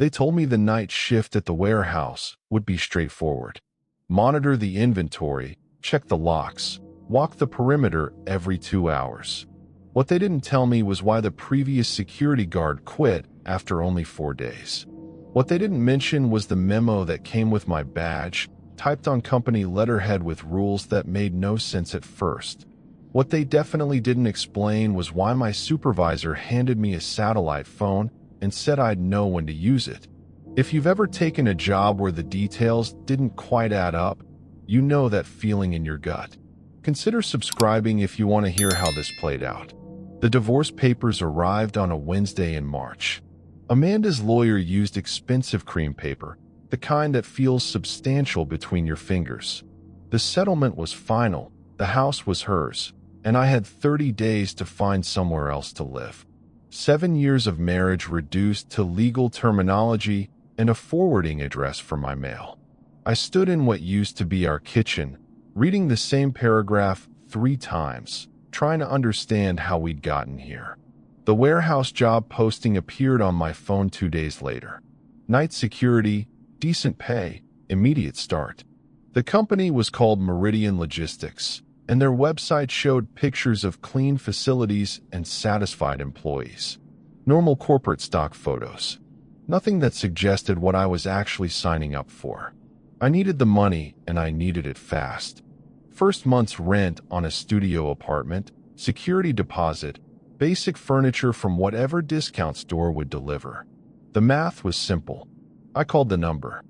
They told me the night shift at the warehouse would be straightforward. Monitor the inventory, check the locks, walk the perimeter every 2 hours. What they didn't tell me was why the previous security guard quit after only 4 days. What they didn't mention was the memo that came with my badge, typed on company letterhead with rules that made no sense at first. What they definitely didn't explain was why my supervisor handed me a satellite phone and said I'd know when to use it. If you've ever taken a job where the details didn't quite add up, you know that feeling in your gut. Consider subscribing if you want to hear how this played out. The divorce papers arrived on a Wednesday in March. Amanda's lawyer used expensive cream paper, the kind that feels substantial between your fingers. The settlement was final, the house was hers, and I had 30 days to find somewhere else to live. 7 years of marriage reduced to legal terminology and a forwarding address for my mail. I stood in what used to be our kitchen, reading the same paragraph 3 times, trying to understand how we'd gotten here. The warehouse job posting appeared on my phone 2 days later. Night security, decent pay, immediate start. The company was called Meridian Logistics, and their website showed pictures of clean facilities and satisfied employees. Normal corporate stock photos. Nothing that suggested what I was actually signing up for. I needed the money, and I needed it fast. First month's rent on a studio apartment, security deposit, basic furniture from whatever discount store would deliver. The math was simple. I called the number.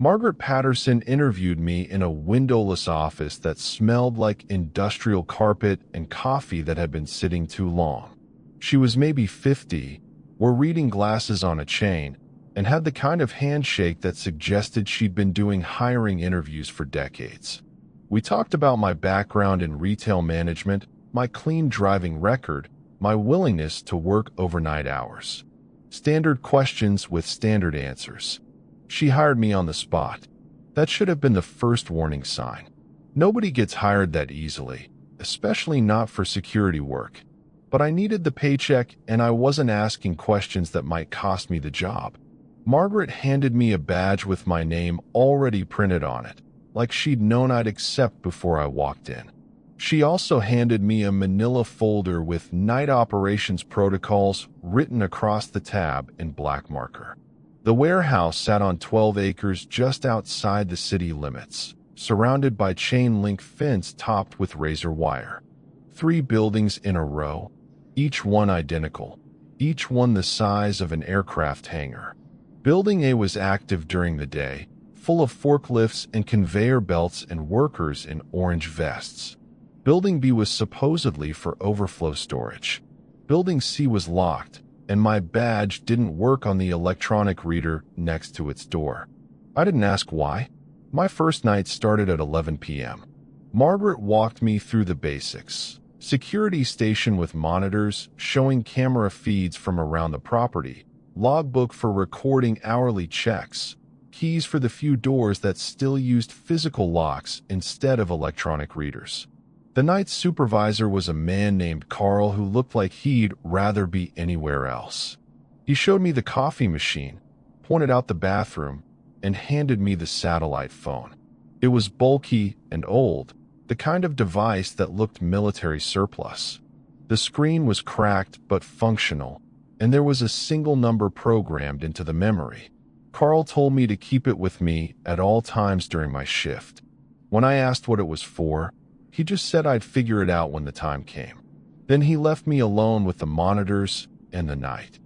Margaret Patterson interviewed me in a windowless office that smelled like industrial carpet and coffee that had been sitting too long. She was maybe 50, wore reading glasses on a chain, and had the kind of handshake that suggested she'd been doing hiring interviews for decades. We talked about my background in retail management, my clean driving record, my willingness to work overnight hours. Standard questions with standard answers. She hired me on the spot. That should have been the first warning sign. Nobody gets hired that easily, especially not for security work. But I needed the paycheck, and I wasn't asking questions that might cost me the job. Margaret handed me a badge with my name already printed on it, like she'd known I'd accept before I walked in. She also handed me a manila folder with night operations protocols written across the tab in black marker. The warehouse sat on 12 acres just outside the city limits, surrounded by chain-link fence topped with razor wire. 3 buildings in a row, each one identical, each one the size of an aircraft hangar. Building A was active during the day, full of forklifts and conveyor belts and workers in orange vests. Building B was supposedly for overflow storage. Building C was locked, and my badge didn't work on the electronic reader next to its door. I didn't ask why. My first night started at 11 p.m. Margaret walked me through the basics. Security station with monitors showing camera feeds from around the property, logbook for recording hourly checks, keys for the few doors that still used physical locks instead of electronic readers. The night supervisor was a man named Carl who looked like he'd rather be anywhere else. He showed me the coffee machine, pointed out the bathroom, and handed me the satellite phone. It was bulky and old, the kind of device that looked military surplus. The screen was cracked but functional, and there was a single number programmed into the memory. Carl told me to keep it with me at all times during my shift. When I asked what it was for, he just said I'd figure it out when the time came. Then he left me alone with the monitors and the night.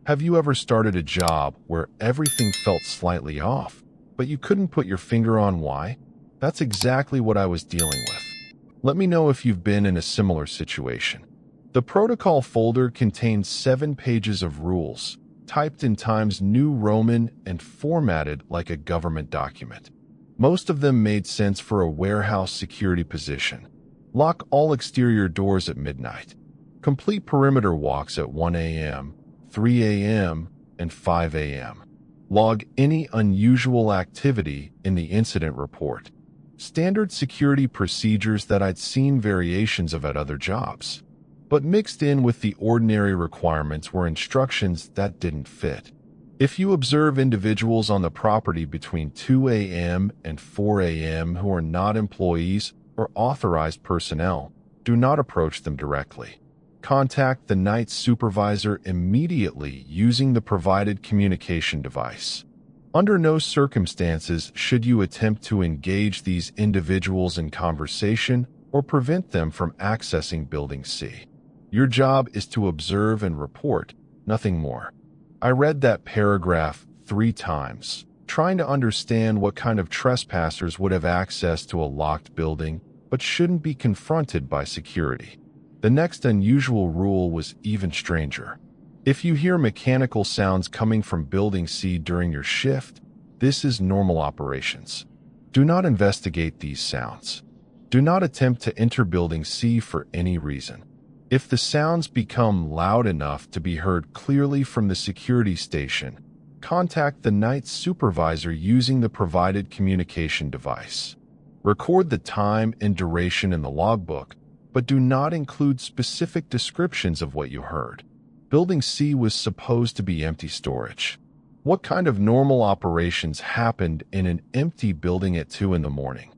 Have you ever started a job where everything felt slightly off, but you couldn't put your finger on why? That's exactly what I was dealing with. Let me know if you've been in a similar situation. The protocol folder contained 7 pages of rules, typed in Times New Roman and formatted like a government document. Most of them made sense for a warehouse security position. Lock all exterior doors at midnight. Complete perimeter walks at 1 a.m., 3 a.m., and 5 a.m. Log any unusual activity in the incident report. Standard security procedures that I'd seen variations of at other jobs. But mixed in with the ordinary requirements were instructions that didn't fit. If you observe individuals on the property between 2 a.m. and 4 a.m. who are not employees or authorized personnel, do not approach them directly. Contact the night supervisor immediately using the provided communication device. Under no circumstances should you attempt to engage these individuals in conversation or prevent them from accessing Building C. Your job is to observe and report, nothing more. I read that paragraph 3 times, trying to understand what kind of trespassers would have access to a locked building but shouldn't be confronted by security. The next unusual rule was even stranger. If you hear mechanical sounds coming from Building C during your shift, this is normal operations. Do not investigate these sounds. Do not attempt to enter Building C for any reason. If the sounds become loud enough to be heard clearly from the security station, contact the night supervisor using the provided communication device. Record the time and duration in the logbook, but do not include specific descriptions of what you heard. Building C was supposed to be empty storage. What kind of normal operations happened in an empty building at 2 in the morning?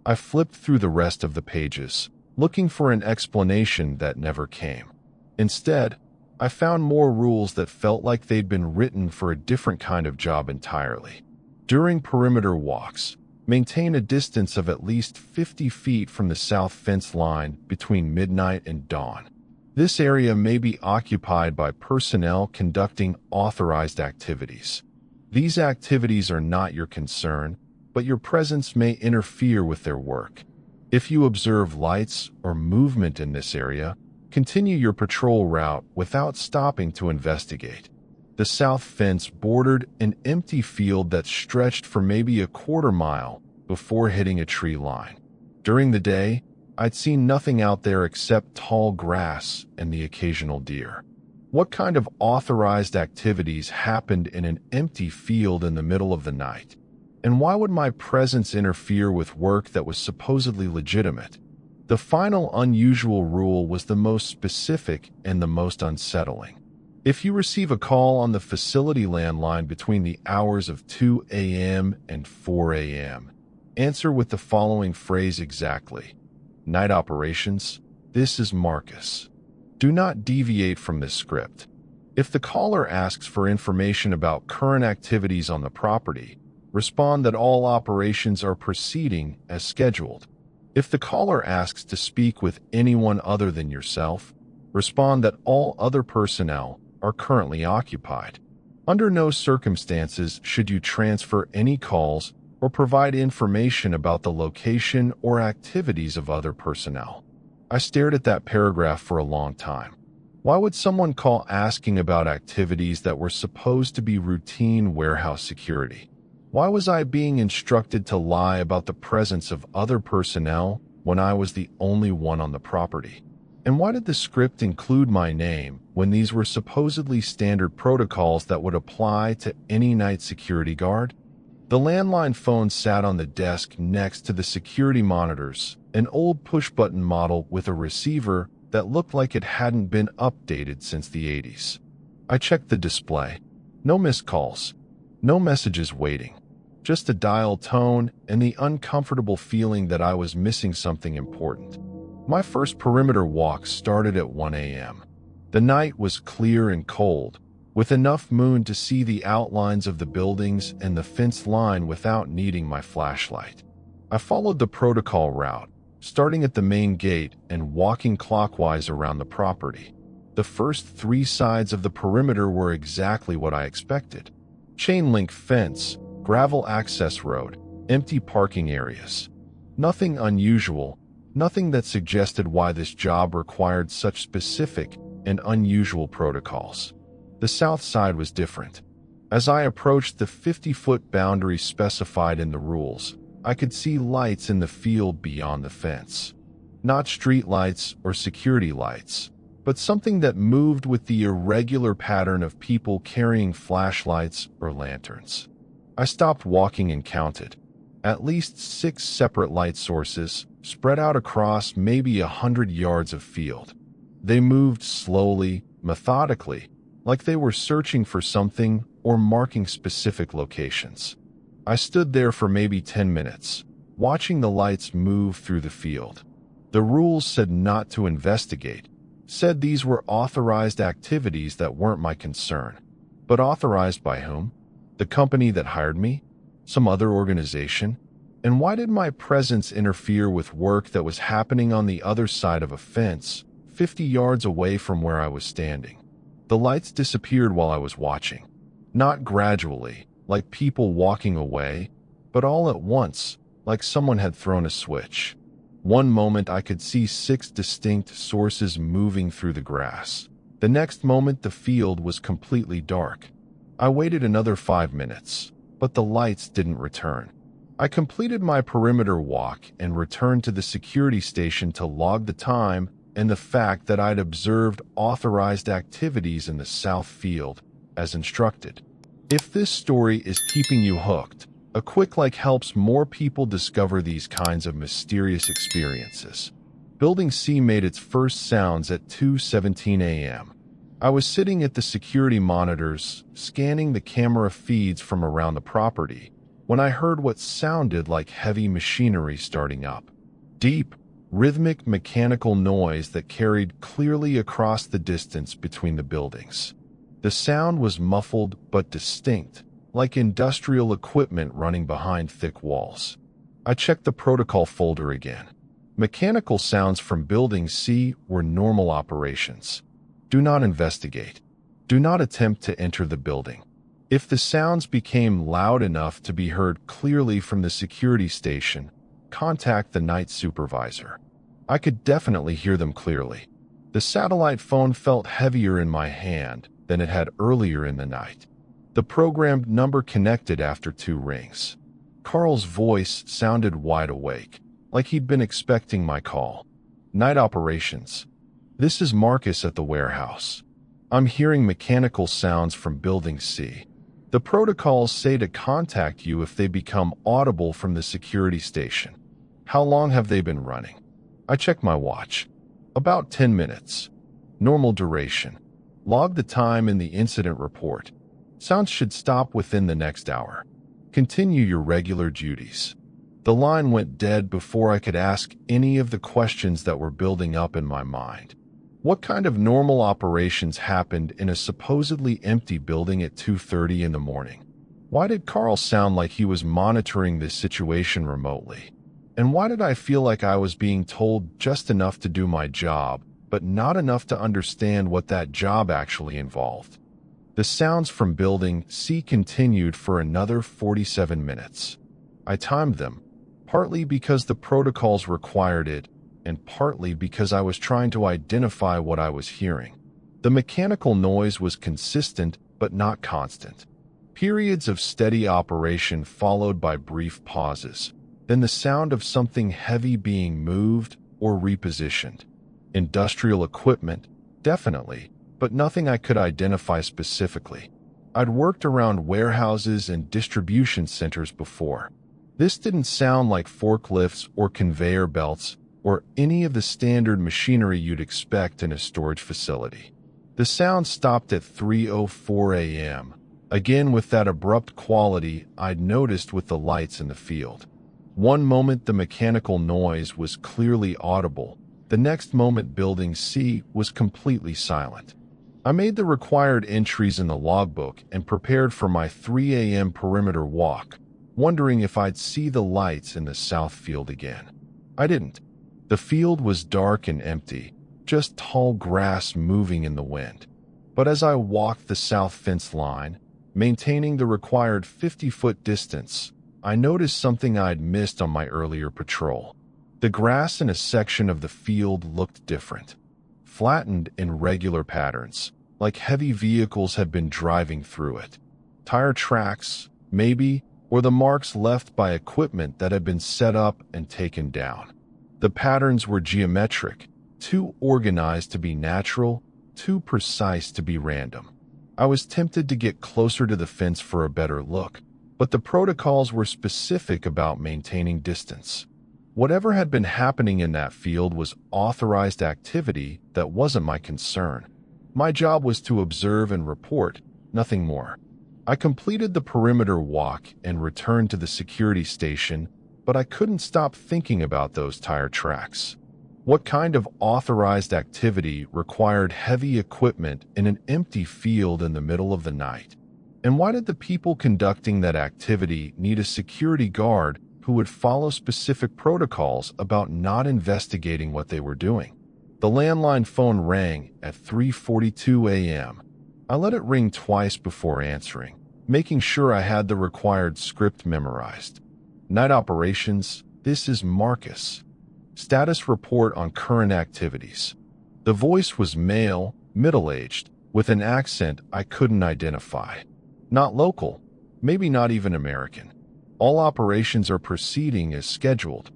I flipped through the rest of the pages, looking for an explanation that never came. Instead, I found more rules that felt like they'd been written for a different kind of job entirely. During perimeter walks, maintain a distance of at least 50 feet from the south fence line between midnight and dawn. This area may be occupied by personnel conducting authorized activities. These activities are not your concern, but your presence may interfere with their work. If you observe lights or movement in this area, continue your patrol route without stopping to investigate. The south fence bordered an empty field that stretched for maybe a quarter mile before hitting a tree line. During the day, I'd seen nothing out there except tall grass and the occasional deer. What kind of authorized activities happened in an empty field in the middle of the night? And why would my presence interfere with work that was supposedly legitimate? The final unusual rule was the most specific and the most unsettling. If you receive a call on the facility landline between the hours of 2 a.m. and 4 a.m., answer with the following phrase exactly. Night operations, this is Marcus. Do not deviate from this script. If the caller asks for information about current activities on the property, respond that all operations are proceeding as scheduled. If the caller asks to speak with anyone other than yourself, respond that all other personnel are currently occupied. Under no circumstances should you transfer any calls or provide information about the location or activities of other personnel. I stared at that paragraph for a long time. Why would someone call asking about activities that were supposed to be routine warehouse security? Why was I being instructed to lie about the presence of other personnel when I was the only one on the property? And why did the script include my name when these were supposedly standard protocols that would apply to any night security guard? The landline phone sat on the desk next to the security monitors, an old push-button model with a receiver that looked like it hadn't been updated since the 80s. I checked the display. No missed calls. No messages waiting. Just a dial tone and the uncomfortable feeling that I was missing something important. My first perimeter walk started at 1 a.m. The night was clear and cold, with enough moon to see the outlines of the buildings and the fence line without needing my flashlight. I followed the protocol route, starting at the main gate and walking clockwise around the property. The first 3 sides of the perimeter were exactly what I expected. Chain link fence, gravel access road, empty parking areas. Nothing unusual, nothing that suggested why this job required such specific and unusual protocols. The south side was different. As I approached the 50-foot boundary specified in the rules, I could see lights in the field beyond the fence. Not street lights or security lights, but something that moved with the irregular pattern of people carrying flashlights or lanterns. I stopped walking and counted. At least 6 separate light sources, spread out across maybe 100 yards of field. They moved slowly, methodically, like they were searching for something or marking specific locations. I stood there for maybe 10 minutes, watching the lights move through the field. The rules said not to investigate, said these were authorized activities that weren't my concern. But authorized by whom? The company that hired me? Some other organization? And why did my presence interfere with work that was happening on the other side of a fence, 50 yards away from where I was standing? The lights disappeared while I was watching. Not gradually, like people walking away, but all at once, like someone had thrown a switch. One moment I could see 6 distinct sources moving through the grass. The next moment the field was completely dark. I waited another 5 minutes, but the lights didn't return. I completed my perimeter walk and returned to the security station to log the time and the fact that I'd observed authorized activities in the south field, as instructed. If this story is keeping you hooked, a quick like helps more people discover these kinds of mysterious experiences. Building C made its first sounds at 2:17 a.m. I was sitting at the security monitors, scanning the camera feeds from around the property, when I heard what sounded like heavy machinery starting up. Deep, rhythmic mechanical noise that carried clearly across the distance between the buildings. The sound was muffled but distinct, like industrial equipment running behind thick walls. I checked the protocol folder again. Mechanical sounds from Building C were normal operations. Do not investigate. Do not attempt to enter the building. If the sounds became loud enough to be heard clearly from the security station, contact the night supervisor. I could definitely hear them clearly. The satellite phone felt heavier in my hand than it had earlier in the night. The programmed number connected after 2 rings. Carl's voice sounded wide awake, like he'd been expecting my call. Night operations. This is Marcus at the warehouse. I'm hearing mechanical sounds from Building C. The protocols say to contact you if they become audible from the security station. How long have they been running? I checked my watch. About 10 minutes. Normal duration. Log the time in the incident report. Sounds should stop within the next hour. Continue your regular duties. The line went dead before I could ask any of the questions that were building up in my mind. What kind of normal operations happened in a supposedly empty building at 2:30 in the morning? Why did Carl sound like he was monitoring this situation remotely? And why did I feel like I was being told just enough to do my job, but not enough to understand what that job actually involved? The sounds from Building C continued for another 47 minutes. I timed them, partly because the protocols required it, and partly because I was trying to identify what I was hearing. The mechanical noise was consistent but not constant. Periods of steady operation followed by brief pauses, then the sound of something heavy being moved or repositioned. Industrial equipment, definitely, but nothing I could identify specifically. I'd worked around warehouses and distribution centers before. This didn't sound like forklifts or conveyor belts or any of the standard machinery you'd expect in a storage facility. The sound stopped at 3:04 a.m., again with that abrupt quality I'd noticed with the lights in the field. One moment the mechanical noise was clearly audible, the next moment Building C was completely silent. I made the required entries in the logbook and prepared for my 3 a.m. perimeter walk, wondering if I'd see the lights in the south field again. I didn't. The field was dark and empty, just tall grass moving in the wind. But as I walked the south fence line, maintaining the required 50-foot distance, I noticed something I'd missed on my earlier patrol. The grass in a section of the field looked different, flattened in regular patterns, like heavy vehicles had been driving through it. Tire tracks, maybe, or the marks left by equipment that had been set up and taken down. The patterns were geometric, too organized to be natural, too precise to be random. I was tempted to get closer to the fence for a better look, but the protocols were specific about maintaining distance. Whatever had been happening in that field was authorized activity that wasn't my concern. My job was to observe and report, nothing more. I completed the perimeter walk and returned to the security station, but I couldn't stop thinking about those tire tracks. What kind of authorized activity required heavy equipment in an empty field in the middle of the night? And why did the people conducting that activity need a security guard who would follow specific protocols about not investigating what they were doing? The landline phone rang at 3:42 a.m. I let it ring twice before answering, making sure I had the required script memorized. Night operations, this is Marcus. Status report on current activities. The voice was male, middle-aged, with an accent I couldn't identify. Not local, maybe not even American. All operations are proceeding as scheduled.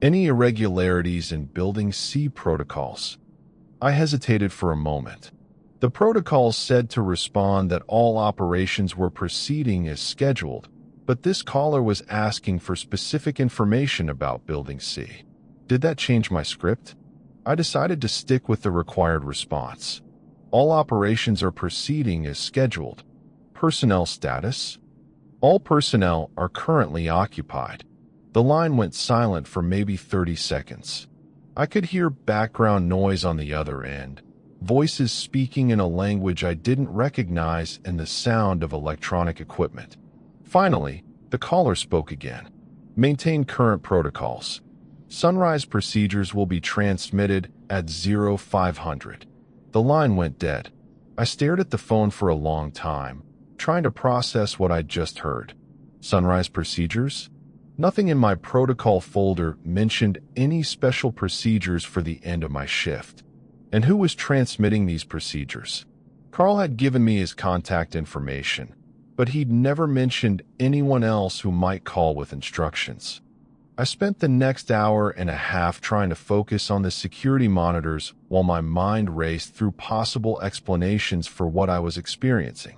Any irregularities in Building C protocols? I hesitated for a moment. The protocols said to respond that all operations were proceeding as scheduled, but this caller was asking for specific information about Building C. Did that change my script? I decided to stick with the required response. All operations are proceeding as scheduled. Personnel status? All personnel are currently occupied. The line went silent for maybe 30 seconds. I could hear background noise on the other end, voices speaking in a language I didn't recognize, and the sound of electronic equipment. Finally, the caller spoke again. Maintain current protocols. Sunrise procedures will be transmitted at 0500. The line went dead. I stared at the phone for a long time, trying to process what I'd just heard. Sunrise procedures? Nothing in my protocol folder mentioned any special procedures for the end of my shift. And who was transmitting these procedures? Carl had given me his contact information, but he'd never mentioned anyone else who might call with instructions. I spent the next hour and a half trying to focus on the security monitors while my mind raced through possible explanations for what I was experiencing.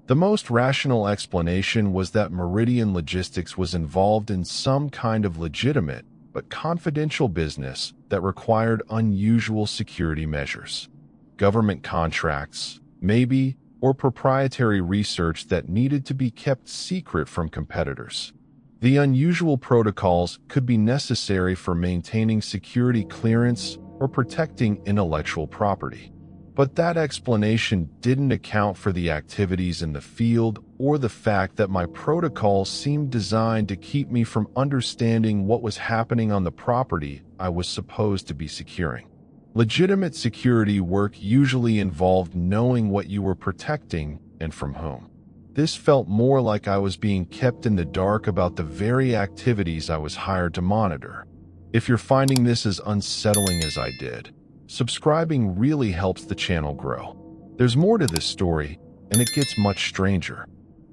The most rational explanation was that Meridian Logistics was involved in some kind of legitimate but confidential business that required unusual security measures. Government contracts, maybe, or proprietary research that needed to be kept secret from competitors. The unusual protocols could be necessary for maintaining security clearance or protecting intellectual property. But that explanation didn't account for the activities in the field or the fact that my protocols seemed designed to keep me from understanding what was happening on the property I was supposed to be securing. Legitimate security work usually involved knowing what you were protecting and from whom. This felt more like I was being kept in the dark about the very activities I was hired to monitor. If you're finding this as unsettling as I did, subscribing really helps the channel grow. There's more to this story, and it gets much stranger.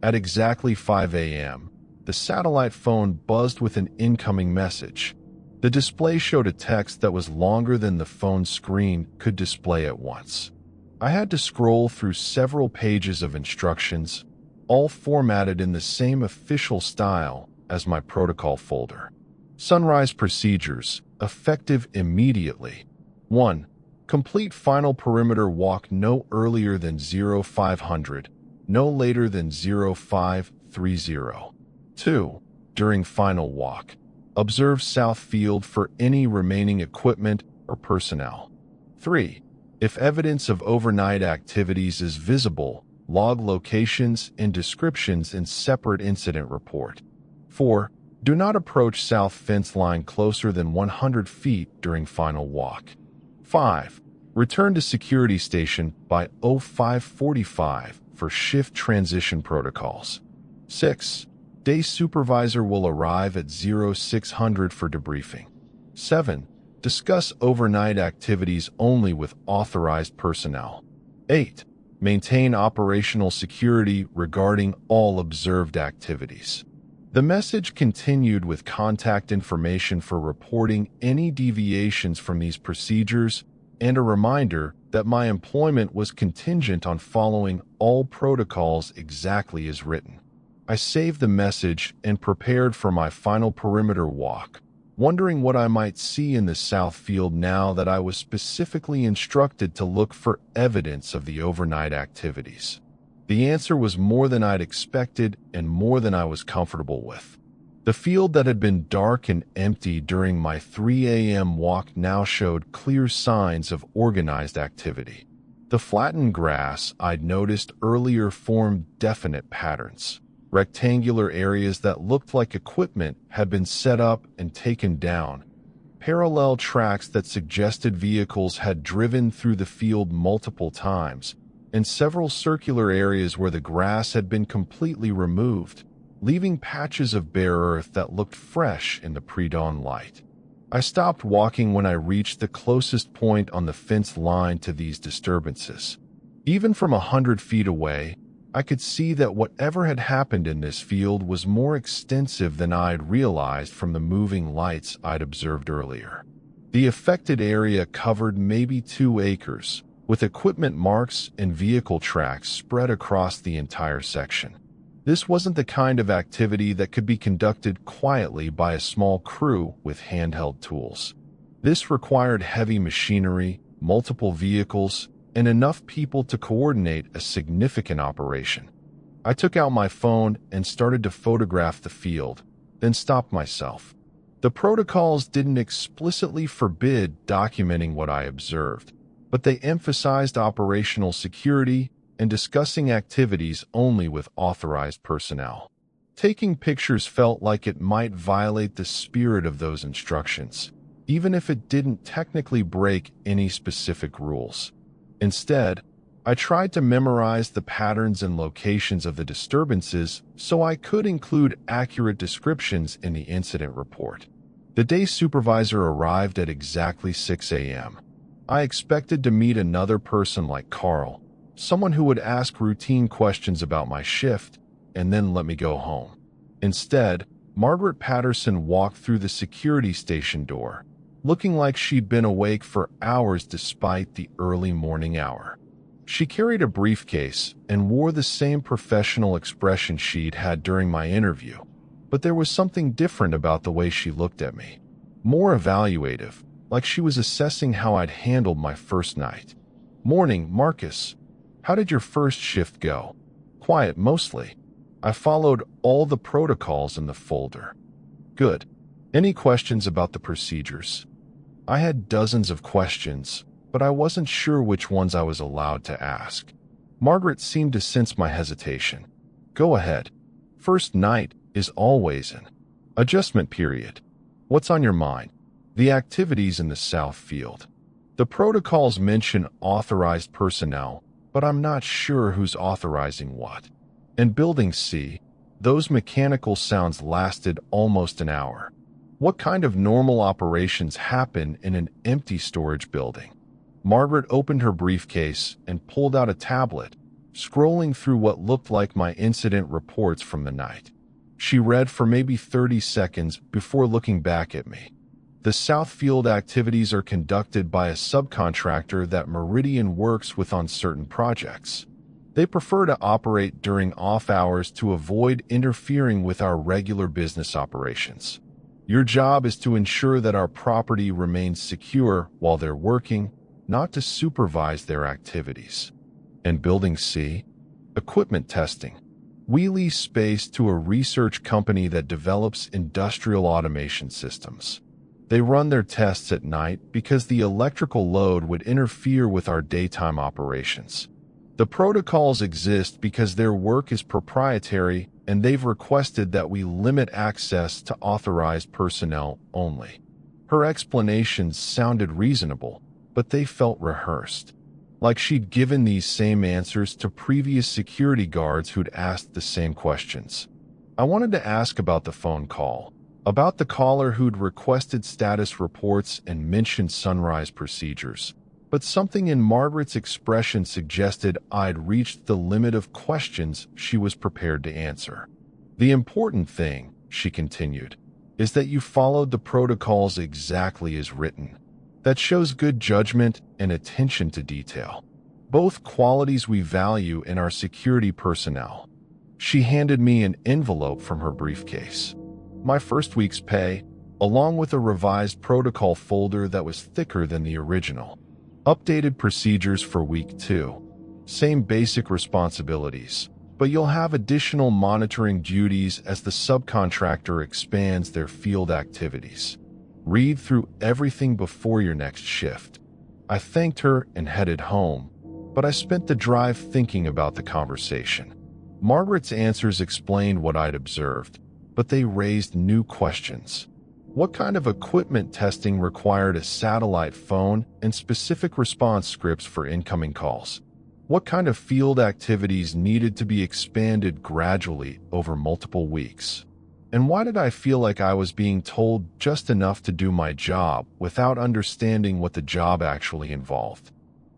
At exactly 5 a.m., the satellite phone buzzed with an incoming message. The display showed a text that was longer than the phone's screen could display at once. I had to scroll through several pages of instructions, all formatted in the same official style as my protocol folder. Sunrise procedures, effective immediately. 1. Complete final perimeter walk no earlier than 0500, no later than 0530. 2. During final walk, observe South Field for any remaining equipment or personnel. 3. If evidence of overnight activities is visible, log locations and descriptions in separate incident report. 4. Do not approach south fence line closer than 100 feet during final walk. 5. Return to security station by 0545 for shift transition protocols. 6. Day supervisor will arrive at 0600 for debriefing. 7. Discuss overnight activities only with authorized personnel. 8. Maintain operational security regarding all observed activities. The message continued with contact information for reporting any deviations from these procedures and a reminder that my employment was contingent on following all protocols exactly as written. I saved the message and prepared for my final perimeter walk, wondering what I might see in the South Field now that I was specifically instructed to look for evidence of the overnight activities. The answer was more than I'd expected and more than I was comfortable with. The field that had been dark and empty during my 3 a.m. walk now showed clear signs of organized activity. The flattened grass I'd noticed earlier formed definite patterns, rectangular areas that looked like equipment had been set up and taken down, parallel tracks that suggested vehicles had driven through the field multiple times, and several circular areas where the grass had been completely removed, leaving patches of bare earth that looked fresh in the pre-dawn light. I stopped walking when I reached the closest point on the fence line to these disturbances. Even from 100 feet away, I could see that whatever had happened in this field was more extensive than I had realized from the moving lights I'd observed earlier. The affected area covered maybe 2 acres, with equipment marks and vehicle tracks spread across the entire section. This wasn't the kind of activity that could be conducted quietly by a small crew with handheld tools. This required heavy machinery, multiple vehicles, and enough people to coordinate a significant operation. I took out my phone and started to photograph the field, then stopped myself. The protocols didn't explicitly forbid documenting what I observed, but they emphasized operational security and discussing activities only with authorized personnel. Taking pictures felt like it might violate the spirit of those instructions, even if it didn't technically break any specific rules. Instead, I tried to memorize the patterns and locations of the disturbances so I could include accurate descriptions in the incident report. The day supervisor arrived at exactly 6 a.m. I expected to meet another person like Carl, someone who would ask routine questions about my shift and then let me go home. Instead, Margaret Patterson walked through the security station door, looking like she'd been awake for hours despite the early morning hour. She carried a briefcase and wore the same professional expression she'd had during my interview, but there was something different about the way she looked at me. More evaluative, like she was assessing how I'd handled my first night. "Morning, Marcus. How did your first shift go?" "Quiet, mostly. I followed all the protocols in the folder." "Good. Any questions about the procedures?" I had dozens of questions, but I wasn't sure which ones I was allowed to ask. Margaret seemed to sense my hesitation. "Go ahead. First night is always an adjustment period. What's on your mind?" "The activities in the south field. The protocols mention authorized personnel, but I'm not sure who's authorizing what. In Building C, those mechanical sounds lasted almost an hour. What kind of normal operations happen in an empty storage building?" Margaret opened her briefcase and pulled out a tablet, scrolling through what looked like my incident reports from the night. She read for maybe 30 seconds before looking back at me. "The South Field activities are conducted by a subcontractor that Meridian works with on certain projects. They prefer to operate during off hours to avoid interfering with our regular business operations. Your job is to ensure that our property remains secure while they're working, not to supervise their activities." And Building C? Equipment testing. We lease space to a research company that develops industrial automation systems. They run their tests at night because the electrical load would interfere with our daytime operations. The protocols exist because their work is proprietary and they've requested that we limit access to authorized personnel only. Her explanations sounded reasonable, but they felt rehearsed, like she'd given these same answers to previous security guards who'd asked the same questions. I wanted to ask about the phone call, about the caller who'd requested status reports and mentioned sunrise procedures, but something in Margaret's expression suggested I'd reached the limit of questions she was prepared to answer. "The important thing," she continued, "is that you followed the protocols exactly as written. That shows good judgment and attention to detail, both qualities we value in our security personnel." She handed me an envelope from her briefcase. My first week's pay, along with a revised protocol folder that was thicker than the original. Updated procedures for week 2. Same basic responsibilities, but you'll have additional monitoring duties as the subcontractor expands their field activities. Read through everything before your next shift. I thanked her and headed home, but I spent the drive thinking about the conversation. Margaret's answers explained what I'd observed, but they raised new questions. What kind of equipment testing required a satellite phone and specific response scripts for incoming calls? What kind of field activities needed to be expanded gradually over multiple weeks? And why did I feel like I was being told just enough to do my job without understanding what the job actually involved?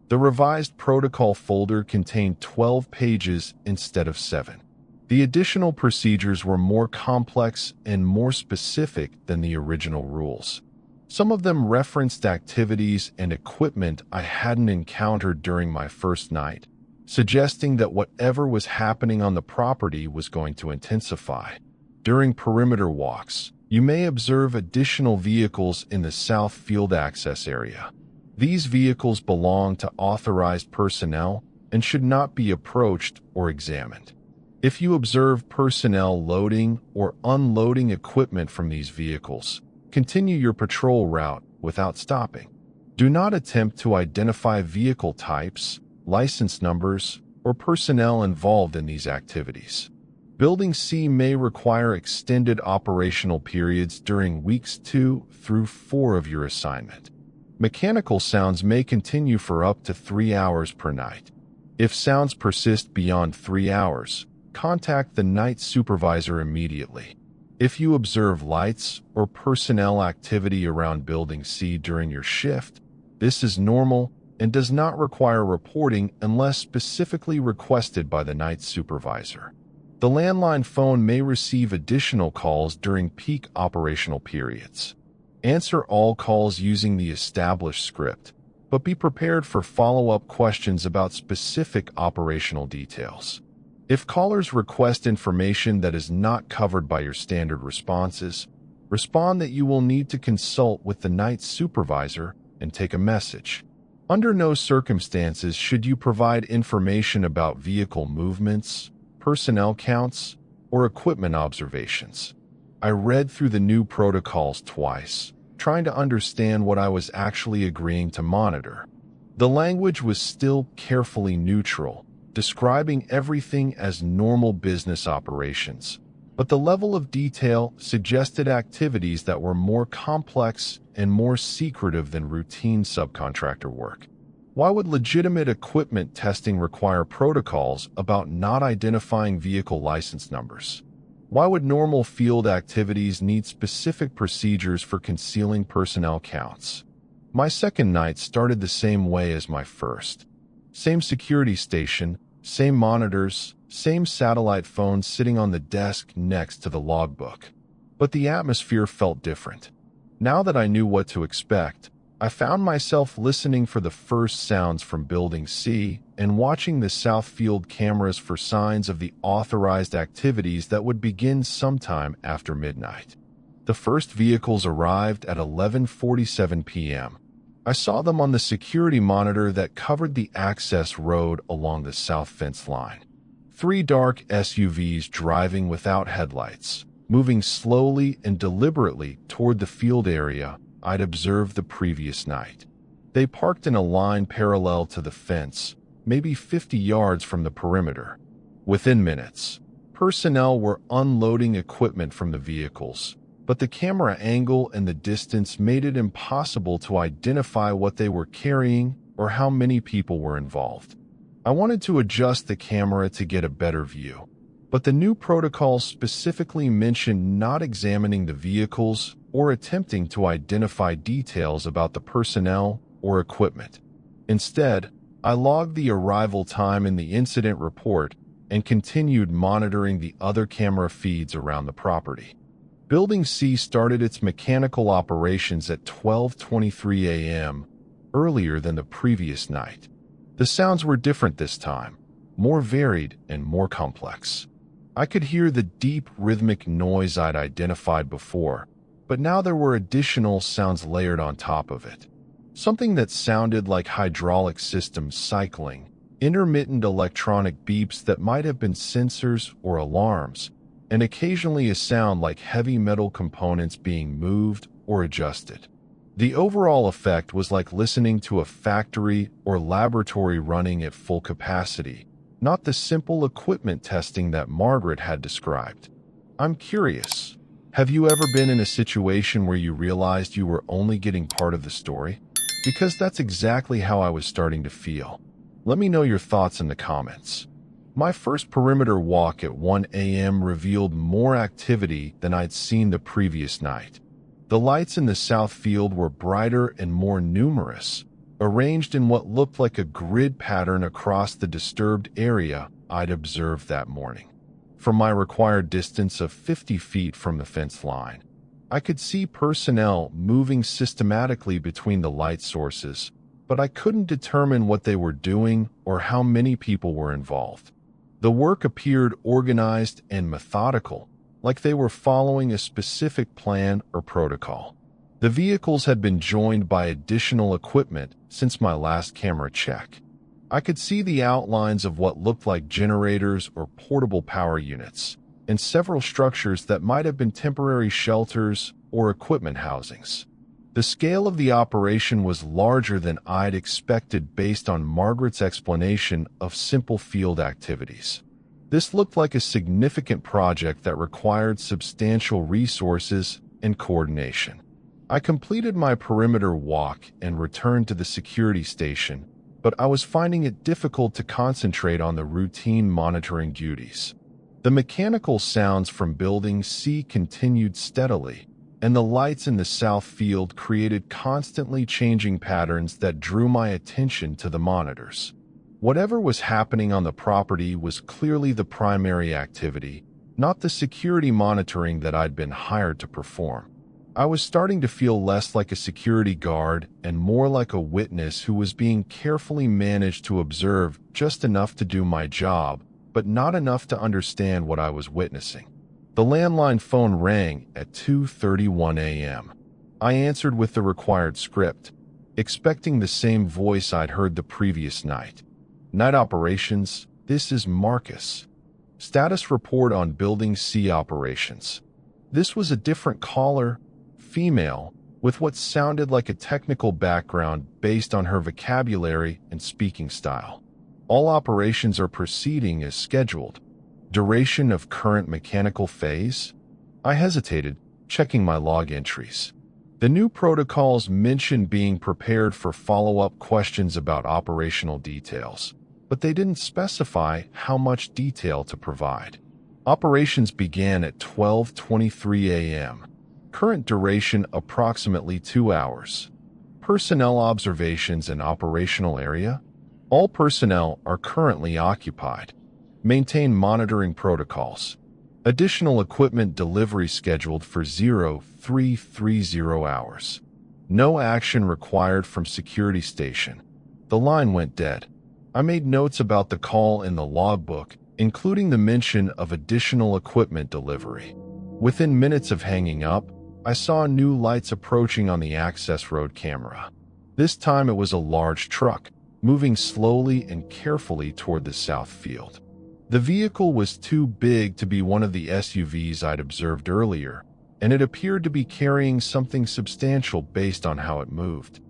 The revised protocol folder contained 12 pages instead of 7. The additional procedures were more complex and more specific than the original rules. Some of them referenced activities and equipment I hadn't encountered during my first night, suggesting that whatever was happening on the property was going to intensify. During perimeter walks, you may observe additional vehicles in the south field access area. These vehicles belong to authorized personnel and should not be approached or examined. If you observe personnel loading or unloading equipment from these vehicles, continue your patrol route without stopping. Do not attempt to identify vehicle types, license numbers, or personnel involved in these activities. Building C may require extended operational periods during weeks 2 through 4 of your assignment. Mechanical sounds may continue for up to 3 hours per night. If sounds persist beyond 3 hours, contact the night supervisor immediately. If you observe lights or personnel activity around Building C during your shift, this is normal and does not require reporting unless specifically requested by the night supervisor. The landline phone may receive additional calls during peak operational periods. Answer all calls using the established script, but be prepared for follow-up questions about specific operational details. If callers request information that is not covered by your standard responses, respond that you will need to consult with the night supervisor and take a message. Under no circumstances should you provide information about vehicle movements, personnel counts, or equipment observations. I read through the new protocols twice, trying to understand what I was actually agreeing to monitor. The language was still carefully neutral, describing everything as normal business operations, but the level of detail suggested activities that were more complex and more secretive than routine subcontractor work. Why would legitimate equipment testing require protocols about not identifying vehicle license numbers? Why would normal field activities need specific procedures for concealing personnel counts? My second night started the same way as my first. Same security station, same monitors, same satellite phones sitting on the desk next to the logbook. But the atmosphere felt different. Now that I knew what to expect, I found myself listening for the first sounds from Building C and watching the south field cameras for signs of the authorized activities that would begin sometime after midnight. The first vehicles arrived at 11:47 p.m. I saw them on the security monitor that covered the access road along the south fence line. 3 dark SUVs driving without headlights, moving slowly and deliberately toward the field area I'd observed the previous night. They parked in a line parallel to the fence, maybe 50 yards from the perimeter. Within minutes, personnel were unloading equipment from the vehicles, but the camera angle and the distance made it impossible to identify what they were carrying or how many people were involved. I wanted to adjust the camera to get a better view, but the new protocol specifically mentioned not examining the vehicles or attempting to identify details about the personnel or equipment. Instead, I logged the arrival time in the incident report and continued monitoring the other camera feeds around the property. Building C started its mechanical operations at 12:23 a.m., earlier than the previous night. The sounds were different this time, more varied and more complex. I could hear the deep rhythmic noise I'd identified before, but now there were additional sounds layered on top of it. Something that sounded like hydraulic systems cycling, intermittent electronic beeps that might have been sensors or alarms, and occasionally a sound like heavy metal components being moved or adjusted. The overall effect was like listening to a factory or laboratory running at full capacity, not the simple equipment testing that Margaret had described. I'm curious, have you ever been in a situation where you realized you were only getting part of the story? Because that's exactly how I was starting to feel. Let me know your thoughts in the comments. My first perimeter walk at 1 a.m. revealed more activity than I'd seen the previous night. The lights in the south field were brighter and more numerous, arranged in what looked like a grid pattern across the disturbed area I'd observed that morning. From my required distance of 50 feet from the fence line, I could see personnel moving systematically between the light sources, but I couldn't determine what they were doing or how many people were involved. The work appeared organized and methodical, like they were following a specific plan or protocol. The vehicles had been joined by additional equipment since my last camera check. I could see the outlines of what looked like generators or portable power units, and several structures that might have been temporary shelters or equipment housings. The scale of the operation was larger than I'd expected based on Margaret's explanation of simple field activities. This looked like a significant project that required substantial resources and coordination. I completed my perimeter walk and returned to the security station, but I was finding it difficult to concentrate on the routine monitoring duties. The mechanical sounds from Building C continued steadily, and the lights in the south field created constantly changing patterns that drew my attention to the monitors. Whatever was happening on the property was clearly the primary activity, not the security monitoring that I'd been hired to perform. I was starting to feel less like a security guard and more like a witness who was being carefully managed to observe just enough to do my job, but not enough to understand what I was witnessing. The landline phone rang at 2:31 a.m. I answered with the required script, expecting the same voice I'd heard the previous night. Night operations, this is Marcus. Status report on Building C operations. This was a different caller, female, with what sounded like a technical background based on her vocabulary and speaking style. All operations are proceeding as scheduled. Duration of current mechanical phase? I hesitated, checking my log entries. The new protocols mentioned being prepared for follow-up questions about operational details, but they didn't specify how much detail to provide. Operations began at 12:23 a.m. Current duration approximately 2 hours. Personnel observations and operational area? All personnel are currently occupied. Maintain monitoring protocols. Additional equipment delivery scheduled for 0330 hours. No action required from security station. The line went dead. I made notes about the call in the logbook, including the mention of additional equipment delivery. Within minutes of hanging up, I saw new lights approaching on the access road camera. This time it was a large truck, moving slowly and carefully toward the south field. The vehicle was too big to be one of the SUVs I'd observed earlier, and it appeared to be carrying something substantial based on how it moved.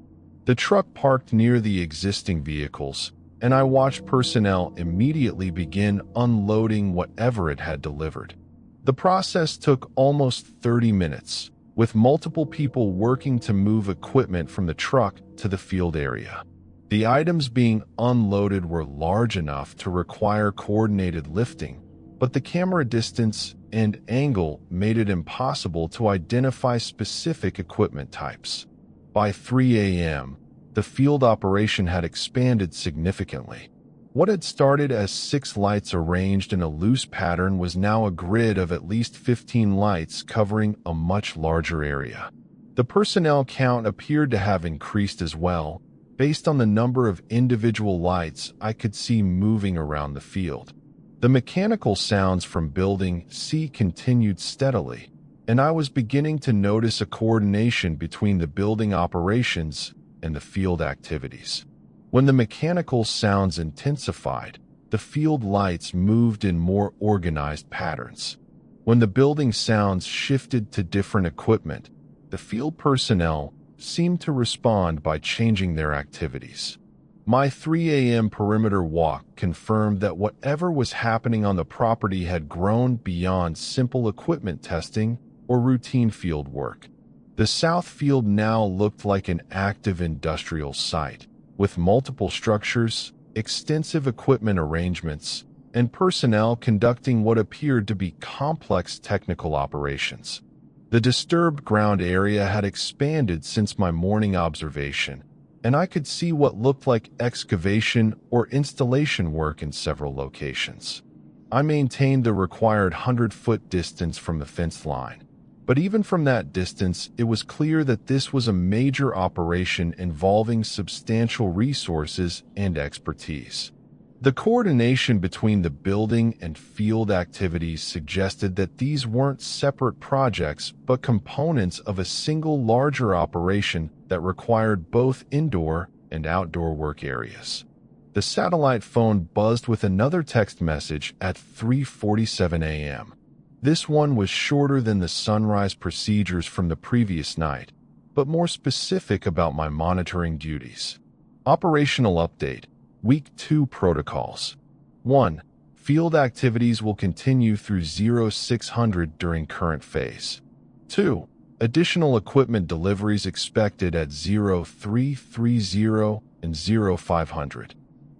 The truck parked near the existing vehicles, and I watched personnel immediately begin unloading whatever it had delivered. The process took almost 30 minutes, with multiple people working to move equipment from the truck to the field area. The items being unloaded were large enough to require coordinated lifting, but the camera distance and angle made it impossible to identify specific equipment types. By 3 a.m., the field operation had expanded significantly. What had started as 6 lights arranged in a loose pattern was now a grid of at least 15 lights covering a much larger area. The personnel count appeared to have increased as well, based on the number of individual lights I could see moving around the field. The mechanical sounds from Building C continued steadily, and I was beginning to notice a coordination between the building operations and the field activities. When the mechanical sounds intensified, the field lights moved in more organized patterns. When the building sounds shifted to different equipment, the field personnel seemed to respond by changing their activities. My 3 a.m. perimeter walk confirmed that whatever was happening on the property had grown beyond simple equipment testing or routine field work. The south field now looked like an active industrial site, with multiple structures, extensive equipment arrangements, and personnel conducting what appeared to be complex technical operations. The disturbed ground area had expanded since my morning observation, and I could see what looked like excavation or installation work in several locations. I maintained the required 100-foot distance from the fence line, but even from that distance, it was clear that this was a major operation involving substantial resources and expertise. The coordination between the building and field activities suggested that these weren't separate projects but components of a single larger operation that required both indoor and outdoor work areas. The satellite phone buzzed with another text message at 3:47 a.m. This one was shorter than the sunrise procedures from the previous night, but more specific about my monitoring duties. Operational update. Week 2 protocols. 1. Field activities will continue through 0600 during current phase. 2. Additional equipment deliveries expected at 0330 and 0500.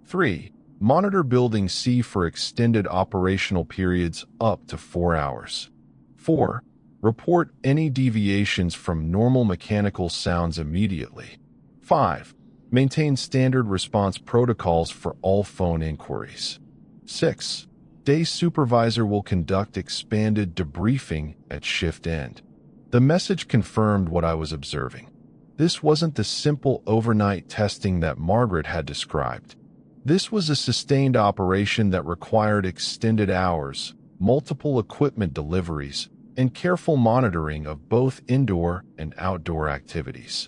3. Monitor Building C for extended operational periods up to 4 hours. 4. Report any deviations from normal mechanical sounds immediately. 5. Maintain standard response protocols for all phone inquiries. 6. Day supervisor will conduct expanded debriefing at shift end. The message confirmed what I was observing. This wasn't the simple overnight testing that Margaret had described. This was a sustained operation that required extended hours, multiple equipment deliveries, and careful monitoring of both indoor and outdoor activities.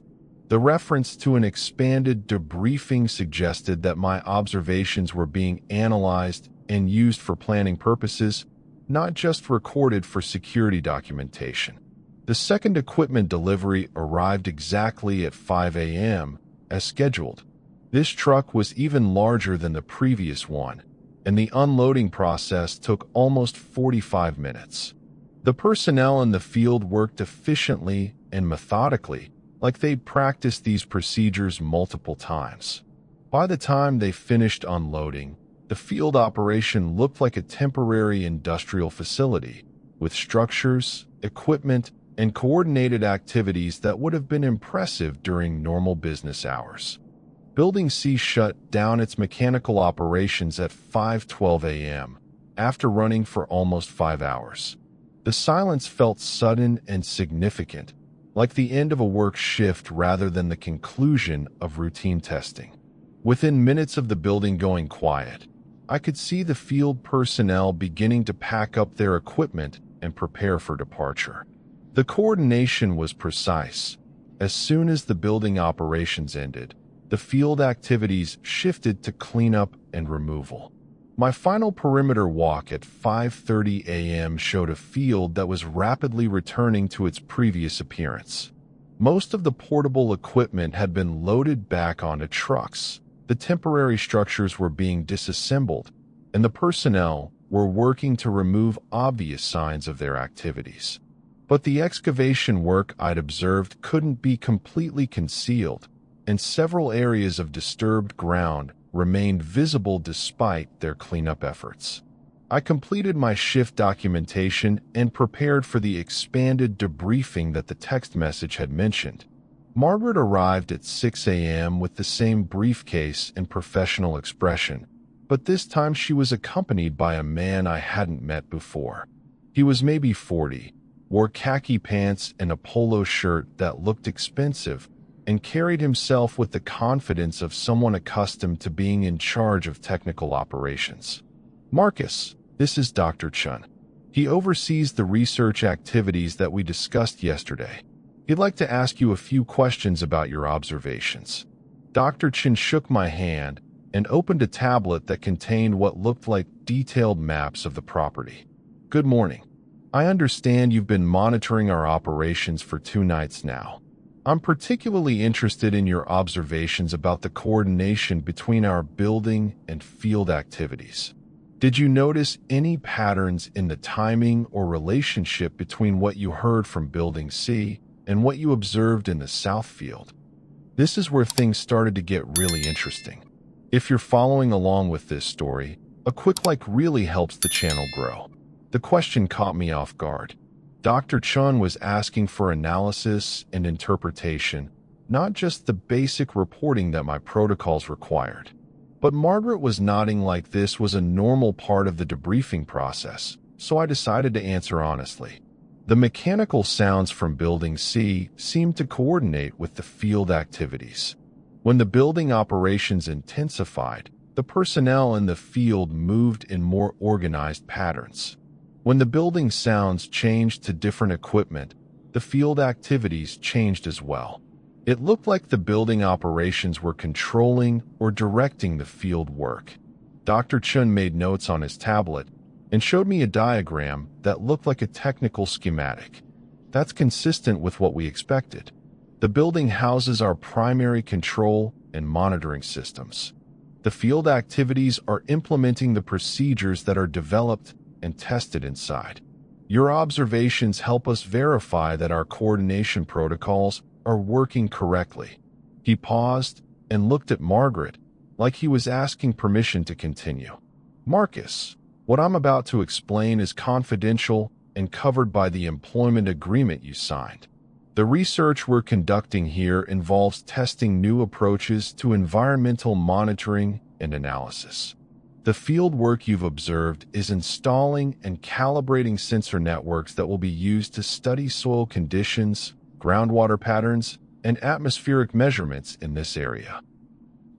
The reference to an expanded debriefing suggested that my observations were being analyzed and used for planning purposes, not just recorded for security documentation. The second equipment delivery arrived exactly at 5 a.m. as scheduled. This truck was even larger than the previous one, and the unloading process took almost 45 minutes. The personnel in the field worked efficiently and methodically, like they'd practiced these procedures multiple times. By the time they finished unloading, the field operation looked like a temporary industrial facility, with structures, equipment, and coordinated activities that would have been impressive during normal business hours. Building C shut down its mechanical operations at 5:12 a.m., after running for almost 5 hours. The silence felt sudden and significant, like the end of a work shift rather than the conclusion of routine testing. Within minutes of the building going quiet, I could see the field personnel beginning to pack up their equipment and prepare for departure. The coordination was precise. As soon as the building operations ended, the field activities shifted to cleanup and removal. My final perimeter walk at 5:30 a.m. showed a field that was rapidly returning to its previous appearance. Most of the portable equipment had been loaded back onto trucks. The temporary structures were being disassembled, and the personnel were working to remove obvious signs of their activities. But the excavation work I'd observed couldn't be completely concealed, and several areas of disturbed ground remained visible despite their cleanup efforts. I completed my shift documentation and prepared for the expanded debriefing that the text message had mentioned. Margaret arrived at 6 a.m. with the same briefcase and professional expression, but this time she was accompanied by a man I hadn't met before. He was maybe 40, wore khaki pants and a polo shirt that looked expensive, and carried himself with the confidence of someone accustomed to being in charge of technical operations. "Marcus, this is Dr. Chun. He oversees the research activities that we discussed yesterday. He'd like to ask you a few questions about your observations." Dr. Chin shook my hand and opened a tablet that contained what looked like detailed maps of the property. Good morning. I understand you've been monitoring our operations for 2 nights now. I'm particularly interested in your observations about the coordination between our building and field activities. Did you notice any patterns in the timing or relationship between what you heard from Building C and what you observed in the South Field? This is where things started to get really interesting. If you're following along with this story, a quick like really helps the channel grow. The question caught me off guard. Dr. Chun was asking for analysis and interpretation, not just the basic reporting that my protocols required. But Margaret was nodding like this was a normal part of the debriefing process, so I decided to answer honestly. The mechanical sounds from Building C seemed to coordinate with the field activities. When the building operations intensified, the personnel in the field moved in more organized patterns. When the building sounds changed to different equipment, the field activities changed as well. It looked like the building operations were controlling or directing the field work. Dr. Chun made notes on his tablet and showed me a diagram that looked like a technical schematic. That's consistent with what we expected. The building houses our primary control and monitoring systems. The field activities are implementing the procedures that are developed and tested inside. Your observations help us verify that our coordination protocols are working correctly. He paused and looked at Margaret like he was asking permission to continue. Marcus, what I'm about to explain is confidential and covered by the employment agreement you signed. The research we're conducting here involves testing new approaches to environmental monitoring and analysis. The field work you've observed is installing and calibrating sensor networks that will be used to study soil conditions, groundwater patterns, and atmospheric measurements in this area.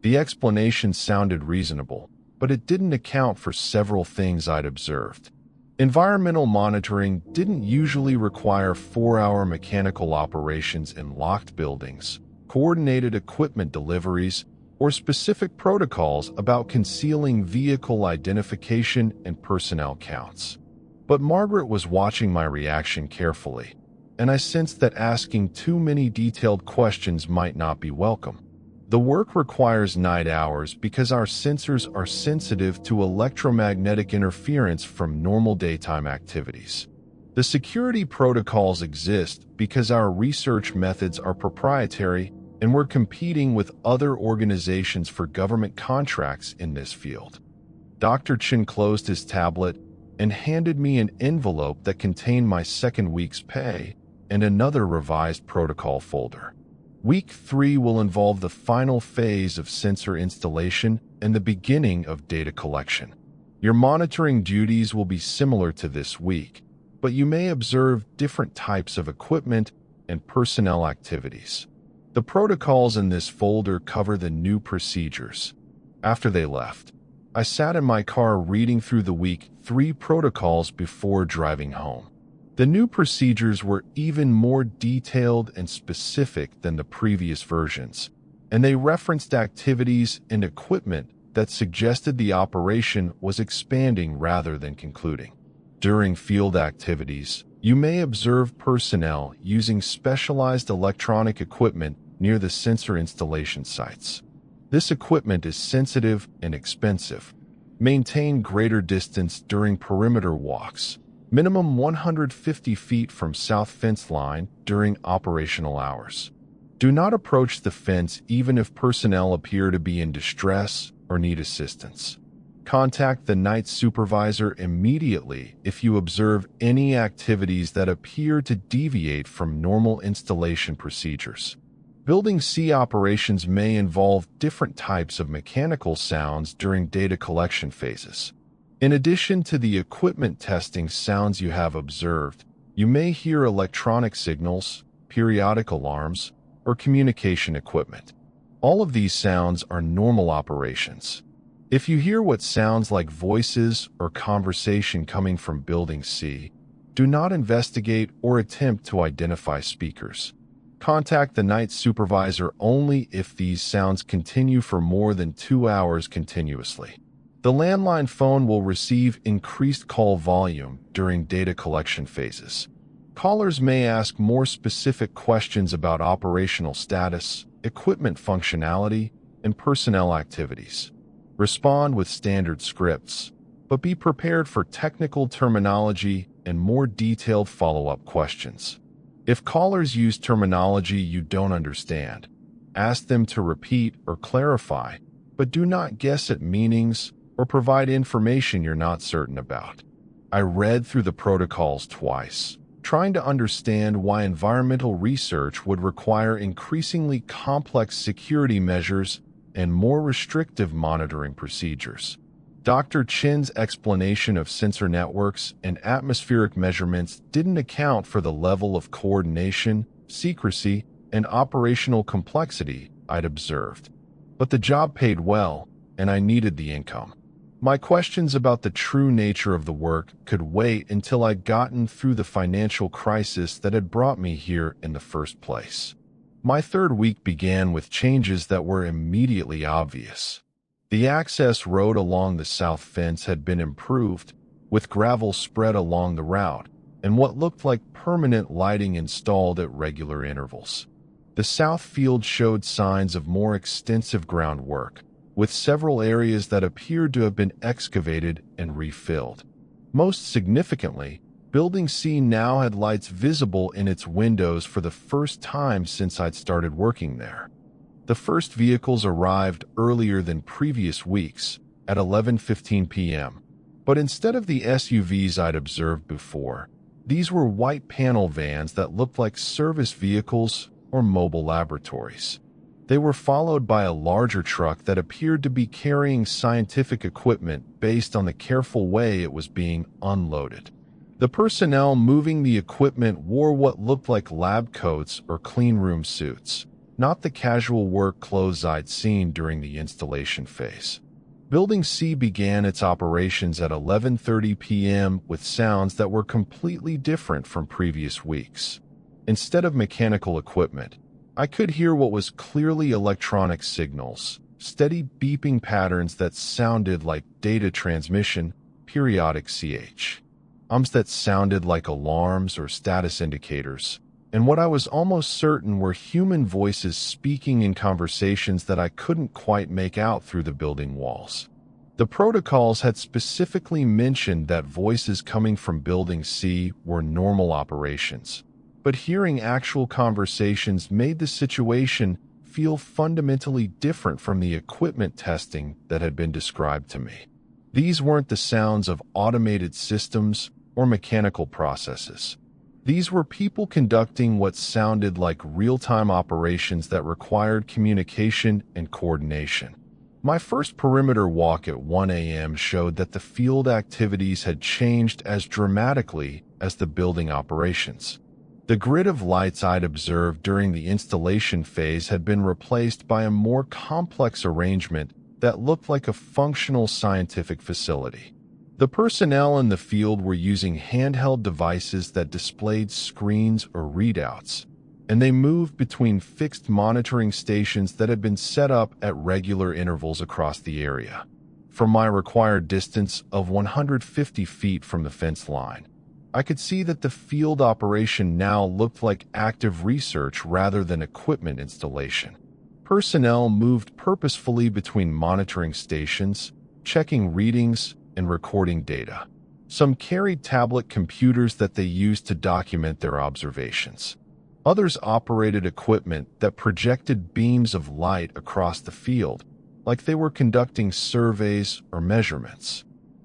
The explanation sounded reasonable, but it didn't account for several things I'd observed. Environmental monitoring didn't usually require 4-hour mechanical operations in locked buildings, coordinated equipment deliveries, or specific protocols about concealing vehicle identification and personnel counts. But Margaret was watching my reaction carefully, and I sensed that asking too many detailed questions might not be welcome. The work requires night hours because our sensors are sensitive to electromagnetic interference from normal daytime activities. The security protocols exist because our research methods are proprietary and we're competing with other organizations for government contracts in this field. Dr. Chin closed his tablet and handed me an envelope that contained my second week's pay and another revised protocol folder. Week 3 will involve the final phase of sensor installation and the beginning of data collection. Your monitoring duties will be similar to this week, but you may observe different types of equipment and personnel activities. The protocols in this folder cover the new procedures. After they left, I sat in my car reading through the Week 3 protocols before driving home. The new procedures were even more detailed and specific than the previous versions, and they referenced activities and equipment that suggested the operation was expanding rather than concluding. During field activities, you may observe personnel using specialized electronic equipment near the sensor installation sites. This equipment is sensitive and expensive. Maintain greater distance during perimeter walks, minimum 150 feet from south fence line during operational hours. Do not approach the fence even if personnel appear to be in distress or need assistance. Contact the night supervisor immediately if you observe any activities that appear to deviate from normal installation procedures. Building C operations may involve different types of mechanical sounds during data collection phases. In addition to the equipment testing sounds you have observed, you may hear electronic signals, periodic alarms, or communication equipment. All of these sounds are normal operations. If you hear what sounds like voices or conversation coming from Building C, do not investigate or attempt to identify speakers. Contact the night supervisor only if these sounds continue for more than 2 hours continuously. The landline phone will receive increased call volume during data collection phases. Callers may ask more specific questions about operational status, equipment functionality, and personnel activities. Respond with standard scripts, but be prepared for technical terminology and more detailed follow-up questions. If callers use terminology you don't understand, ask them to repeat or clarify, but do not guess at meanings or provide information you're not certain about. I read through the protocols twice, trying to understand why environmental research would require increasingly complex security measures and more restrictive monitoring procedures. Dr. Chin's explanation of sensor networks and atmospheric measurements didn't account for the level of coordination, secrecy, and operational complexity I'd observed. But the job paid well, and I needed the income. My questions about the true nature of the work could wait until I'd gotten through the financial crisis that had brought me here in the first place. My third week began with changes that were immediately obvious. The access road along the south fence had been improved, with gravel spread along the route, and what looked like permanent lighting installed at regular intervals. The south field showed signs of more extensive groundwork, with several areas that appeared to have been excavated and refilled. Most significantly, Building C now had lights visible in its windows for the first time since I'd started working there. The first vehicles arrived earlier than previous weeks, at 11:15 p.m., but instead of the SUVs I'd observed before, these were white panel vans that looked like service vehicles or mobile laboratories. They were followed by a larger truck that appeared to be carrying scientific equipment based on the careful way it was being unloaded. The personnel moving the equipment wore what looked like lab coats or cleanroom suits, not the casual work clothes I'd seen during the installation phase. Building C began its operations at 11:30 p.m. with sounds that were completely different from previous weeks. Instead of mechanical equipment, I could hear what was clearly electronic signals, steady beeping patterns that sounded like data transmission, periodic ums that sounded like alarms or status indicators, and what I was almost certain were human voices speaking in conversations that I couldn't quite make out through the building walls. The protocols had specifically mentioned that voices coming from Building C were normal operations, but hearing actual conversations made the situation feel fundamentally different from the equipment testing that had been described to me. These weren't the sounds of automated systems or mechanical processes. These were people conducting what sounded like real-time operations that required communication and coordination. My first perimeter walk at 1 a.m. showed that the field activities had changed as dramatically as the building operations. The grid of lights I'd observed during the installation phase had been replaced by a more complex arrangement that looked like a functional scientific facility. The personnel in the field were using handheld devices that displayed screens or readouts, and they moved between fixed monitoring stations that had been set up at regular intervals across the area. From my required distance of 150 feet from the fence line, I could see that the field operation now looked like active research rather than equipment installation. Personnel moved purposefully between monitoring stations, checking readings, and recording data. Some carried tablet computers that they used to document their observations. Others operated equipment that projected beams of light across the field, like they were conducting surveys or measurements.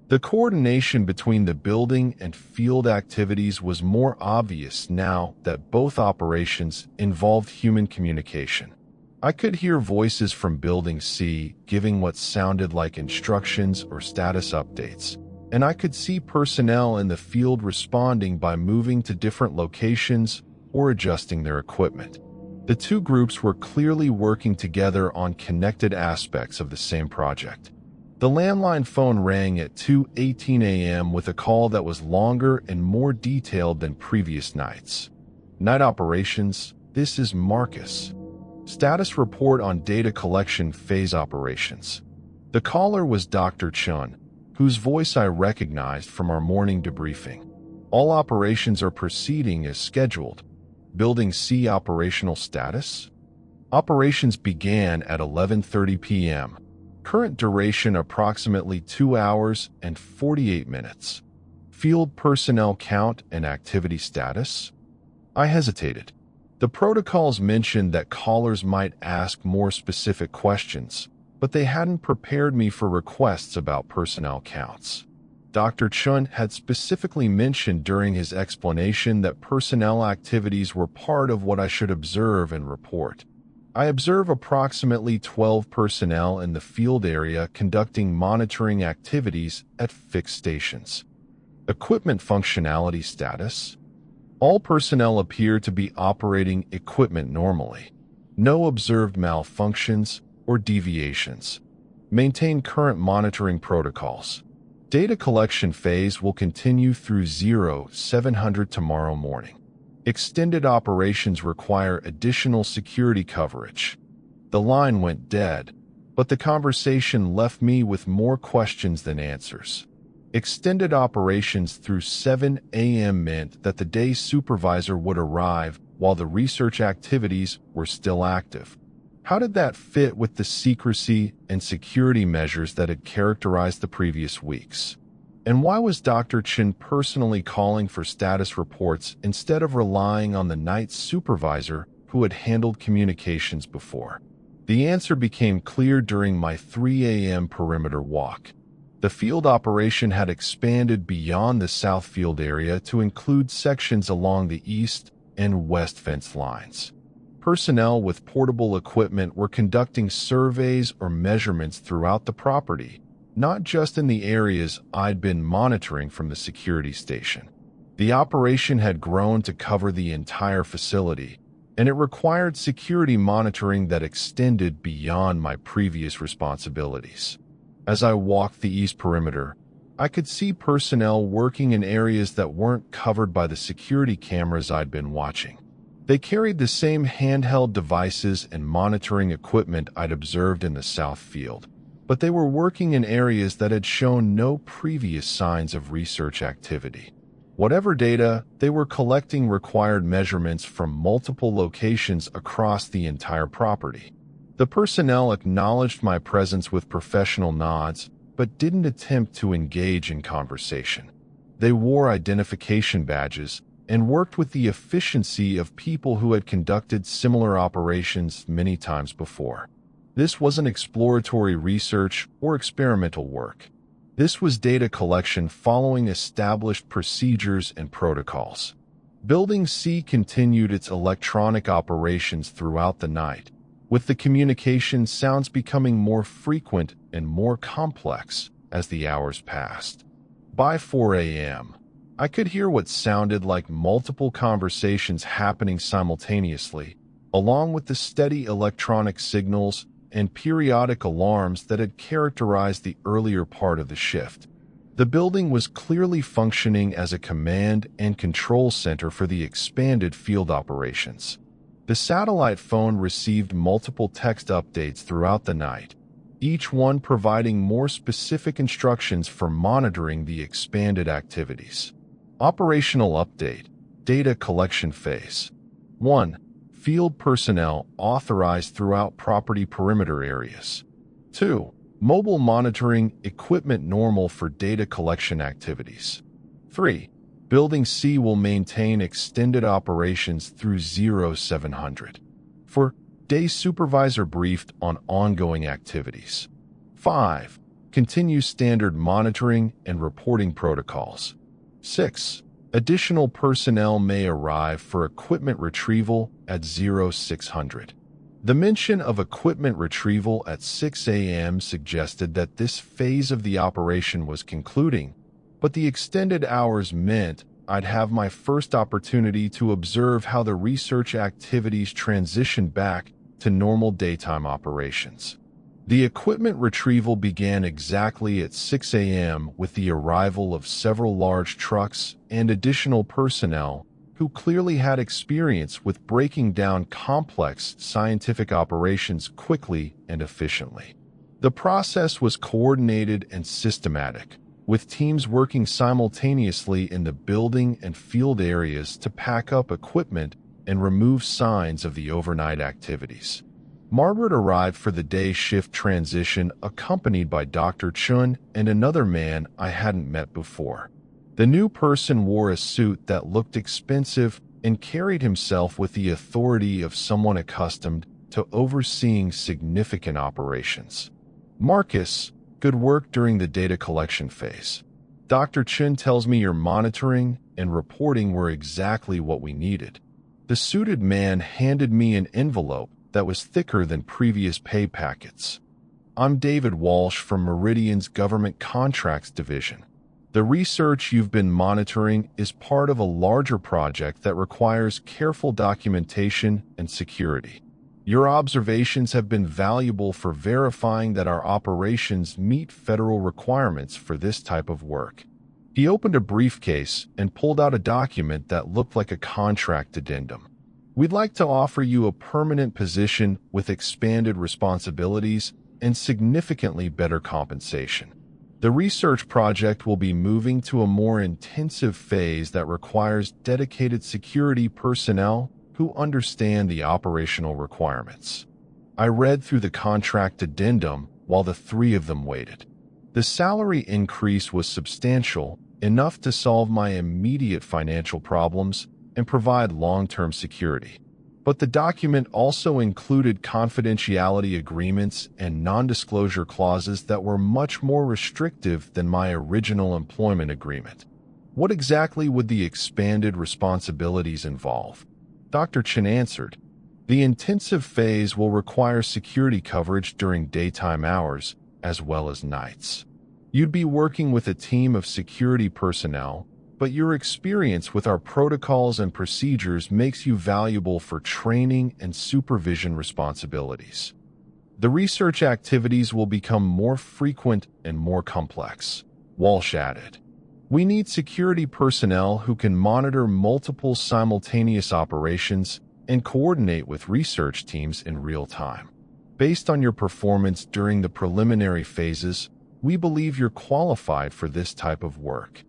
The coordination between the building and field activities was more obvious now that both operations involved human communication. I could hear voices from Building C giving what sounded like instructions or status updates, and I could see personnel in the field responding by moving to different locations or adjusting their equipment. The two groups were clearly working together on connected aspects of the same project. The landline phone rang at 2:18 a.m. with a call that was longer and more detailed than previous nights. Night operations, This is Marcus. Status report on data collection phase operations. The caller was Dr. Chun, whose voice I recognized from our morning debriefing. All operations are proceeding as scheduled. Building C operational status? Operations began at 11:30 p.m. Current duration approximately 2 hours and 48 minutes. Field personnel count and activity status? I hesitated. The protocols mentioned that callers might ask more specific questions, but they hadn't prepared me for requests about personnel counts. Dr. Chun had specifically mentioned during his explanation that personnel activities were part of what I should observe and report. I observe approximately 12 personnel in the field area conducting monitoring activities at fixed stations. Equipment functionality status? All personnel appear to be operating equipment normally. No observed malfunctions or deviations. Maintain current monitoring protocols. Data collection phase will continue through 0700 tomorrow morning. Extended operations require additional security coverage. The line went dead, but the conversation left me with more questions than answers. Extended operations through 7 a.m. meant that the day supervisor would arrive while the research activities were still active. How did that fit with the secrecy and security measures that had characterized the previous weeks? And why was Dr. Chin personally calling for status reports instead of relying on the night supervisor who had handled communications before? The answer became clear during my 3 a.m. perimeter walk. The field operation had expanded beyond the south field area to include sections along the east and west fence lines. Personnel with portable equipment were conducting surveys or measurements throughout the property, not just in the areas I'd been monitoring from the security station. The operation had grown to cover the entire facility, and it required security monitoring that extended beyond my previous responsibilities. As I walked the east perimeter, I could see personnel working in areas that weren't covered by the security cameras I'd been watching. They carried the same handheld devices and monitoring equipment I'd observed in the south field, but they were working in areas that had shown no previous signs of research activity. Whatever data they were collecting required measurements from multiple locations across the entire property. The personnel acknowledged my presence with professional nods, but didn't attempt to engage in conversation. They wore identification badges and worked with the efficiency of people who had conducted similar operations many times before. This wasn't exploratory research or experimental work. This was data collection following established procedures and protocols. Building C continued its electronic operations throughout the night, with the communication sounds becoming more frequent and more complex as the hours passed. By 4 a.m., I could hear what sounded like multiple conversations happening simultaneously, along with the steady electronic signals and periodic alarms that had characterized the earlier part of the shift. The building was clearly functioning as a command and control center for the expanded field operations. The satellite phone received multiple text updates throughout the night, each one providing more specific instructions for monitoring the expanded activities. Operational update, data collection phase. 1. Field personnel authorized throughout property perimeter areas. 2. Mobile monitoring equipment normal for data collection activities. 3. Building C will maintain extended operations through 0700. 4. Day supervisor briefed on ongoing activities. 5. Continue standard monitoring and reporting protocols. 6. Additional personnel may arrive for equipment retrieval at 0600. The mention of equipment retrieval at 6 a.m. suggested that this phase of the operation was concluding, but the extended hours meant I'd have my first opportunity to observe how the research activities transitioned back to normal daytime operations. The equipment retrieval began exactly at 6 a.m. with the arrival of several large trucks and additional personnel who clearly had experience with breaking down complex scientific operations quickly and efficiently. The process was coordinated and systematic, with teams working simultaneously in the building and field areas to pack up equipment and remove signs of the overnight activities. Margaret arrived for the day shift transition accompanied by Dr. Chun and another man I hadn't met before. The new person wore a suit that looked expensive and carried himself with the authority of someone accustomed to overseeing significant operations. "Marcus, good work during the data collection phase. Dr. Chun tells me your monitoring and reporting were exactly what we needed." The suited man handed me an envelope that was thicker than previous pay packets. "I'm David Walsh from Meridian's Government Contracts Division. The research you've been monitoring is part of a larger project that requires careful documentation and security. Your observations have been valuable for verifying that our operations meet federal requirements for this type of work." He opened a briefcase and pulled out a document that looked like a contract addendum. "We'd like to offer you a permanent position with expanded responsibilities and significantly better compensation. The research project will be moving to a more intensive phase that requires dedicated security personnel who understand the operational requirements." I read through the contract addendum while the three of them waited. The salary increase was substantial, enough to solve my immediate financial problems and provide long-term security. But the document also included confidentiality agreements and non-disclosure clauses that were much more restrictive than my original employment agreement. What exactly would the expanded responsibilities involve? Dr. Chen answered, "The intensive phase will require security coverage during daytime hours as well as nights. You'd be working with a team of security personnel, but your experience with our protocols and procedures makes you valuable for training and supervision responsibilities. The research activities will become more frequent and more complex," Walsh added. "We need security personnel who can monitor multiple simultaneous operations and coordinate with research teams in real time. Based on your performance during the preliminary phases, we believe you're qualified for this type of work."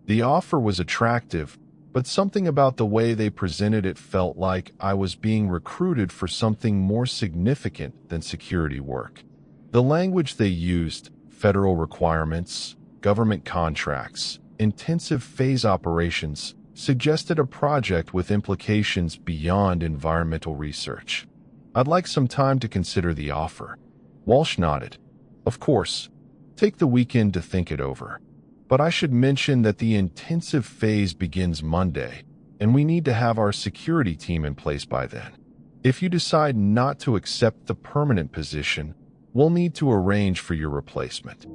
The offer was attractive, but something about the way they presented it felt like I was being recruited for something more significant than security work. The language they used, federal requirements, government contracts, intensive phase operations, suggested a project with implications beyond environmental research. "I'd like some time to consider the offer." Walsh nodded. "Of course. Take the weekend to think it over. But I should mention that the intensive phase begins Monday, and we need to have our security team in place by then. If you decide not to accept the permanent position, we'll need to arrange for your replacement."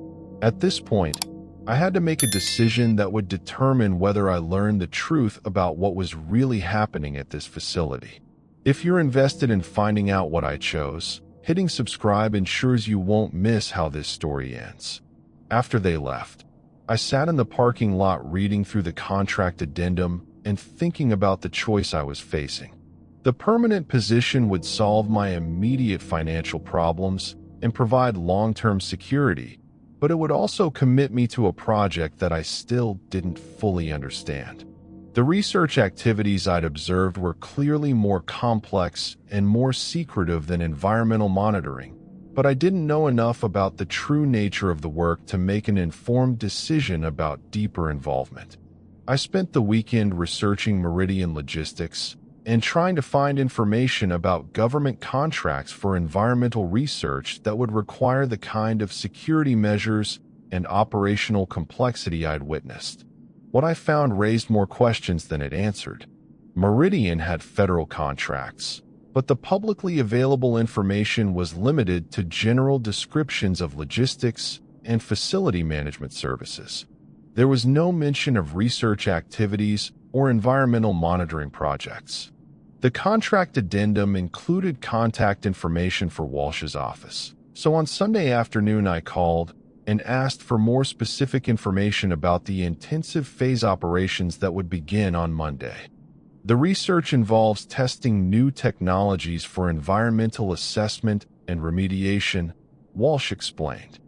At this point, I had to make a decision that would determine whether I learned the truth about what was really happening at this facility. If you're invested in finding out what I chose, hitting subscribe ensures you won't miss how this story ends. After they left, I sat in the parking lot reading through the contract addendum and thinking about the choice I was facing. The permanent position would solve my immediate financial problems and provide long-term security, but it would also commit me to a project that I still didn't fully understand. The research activities I'd observed were clearly more complex and more secretive than environmental monitoring, but I didn't know enough about the true nature of the work to make an informed decision about deeper involvement. I spent the weekend researching Meridian Logistics and trying to find information about government contracts for environmental research that would require the kind of security measures and operational complexity I'd witnessed. What I found raised more questions than it answered. Meridian had federal contracts, but the publicly available information was limited to general descriptions of logistics and facility management services. There was no mention of research activities or environmental monitoring projects. The contract addendum included contact information for Walsh's office, so on Sunday afternoon I called and asked for more specific information about the intensive phase operations that would begin on Monday. The research involves testing new technologies for environmental assessment and remediation, Walsh explained.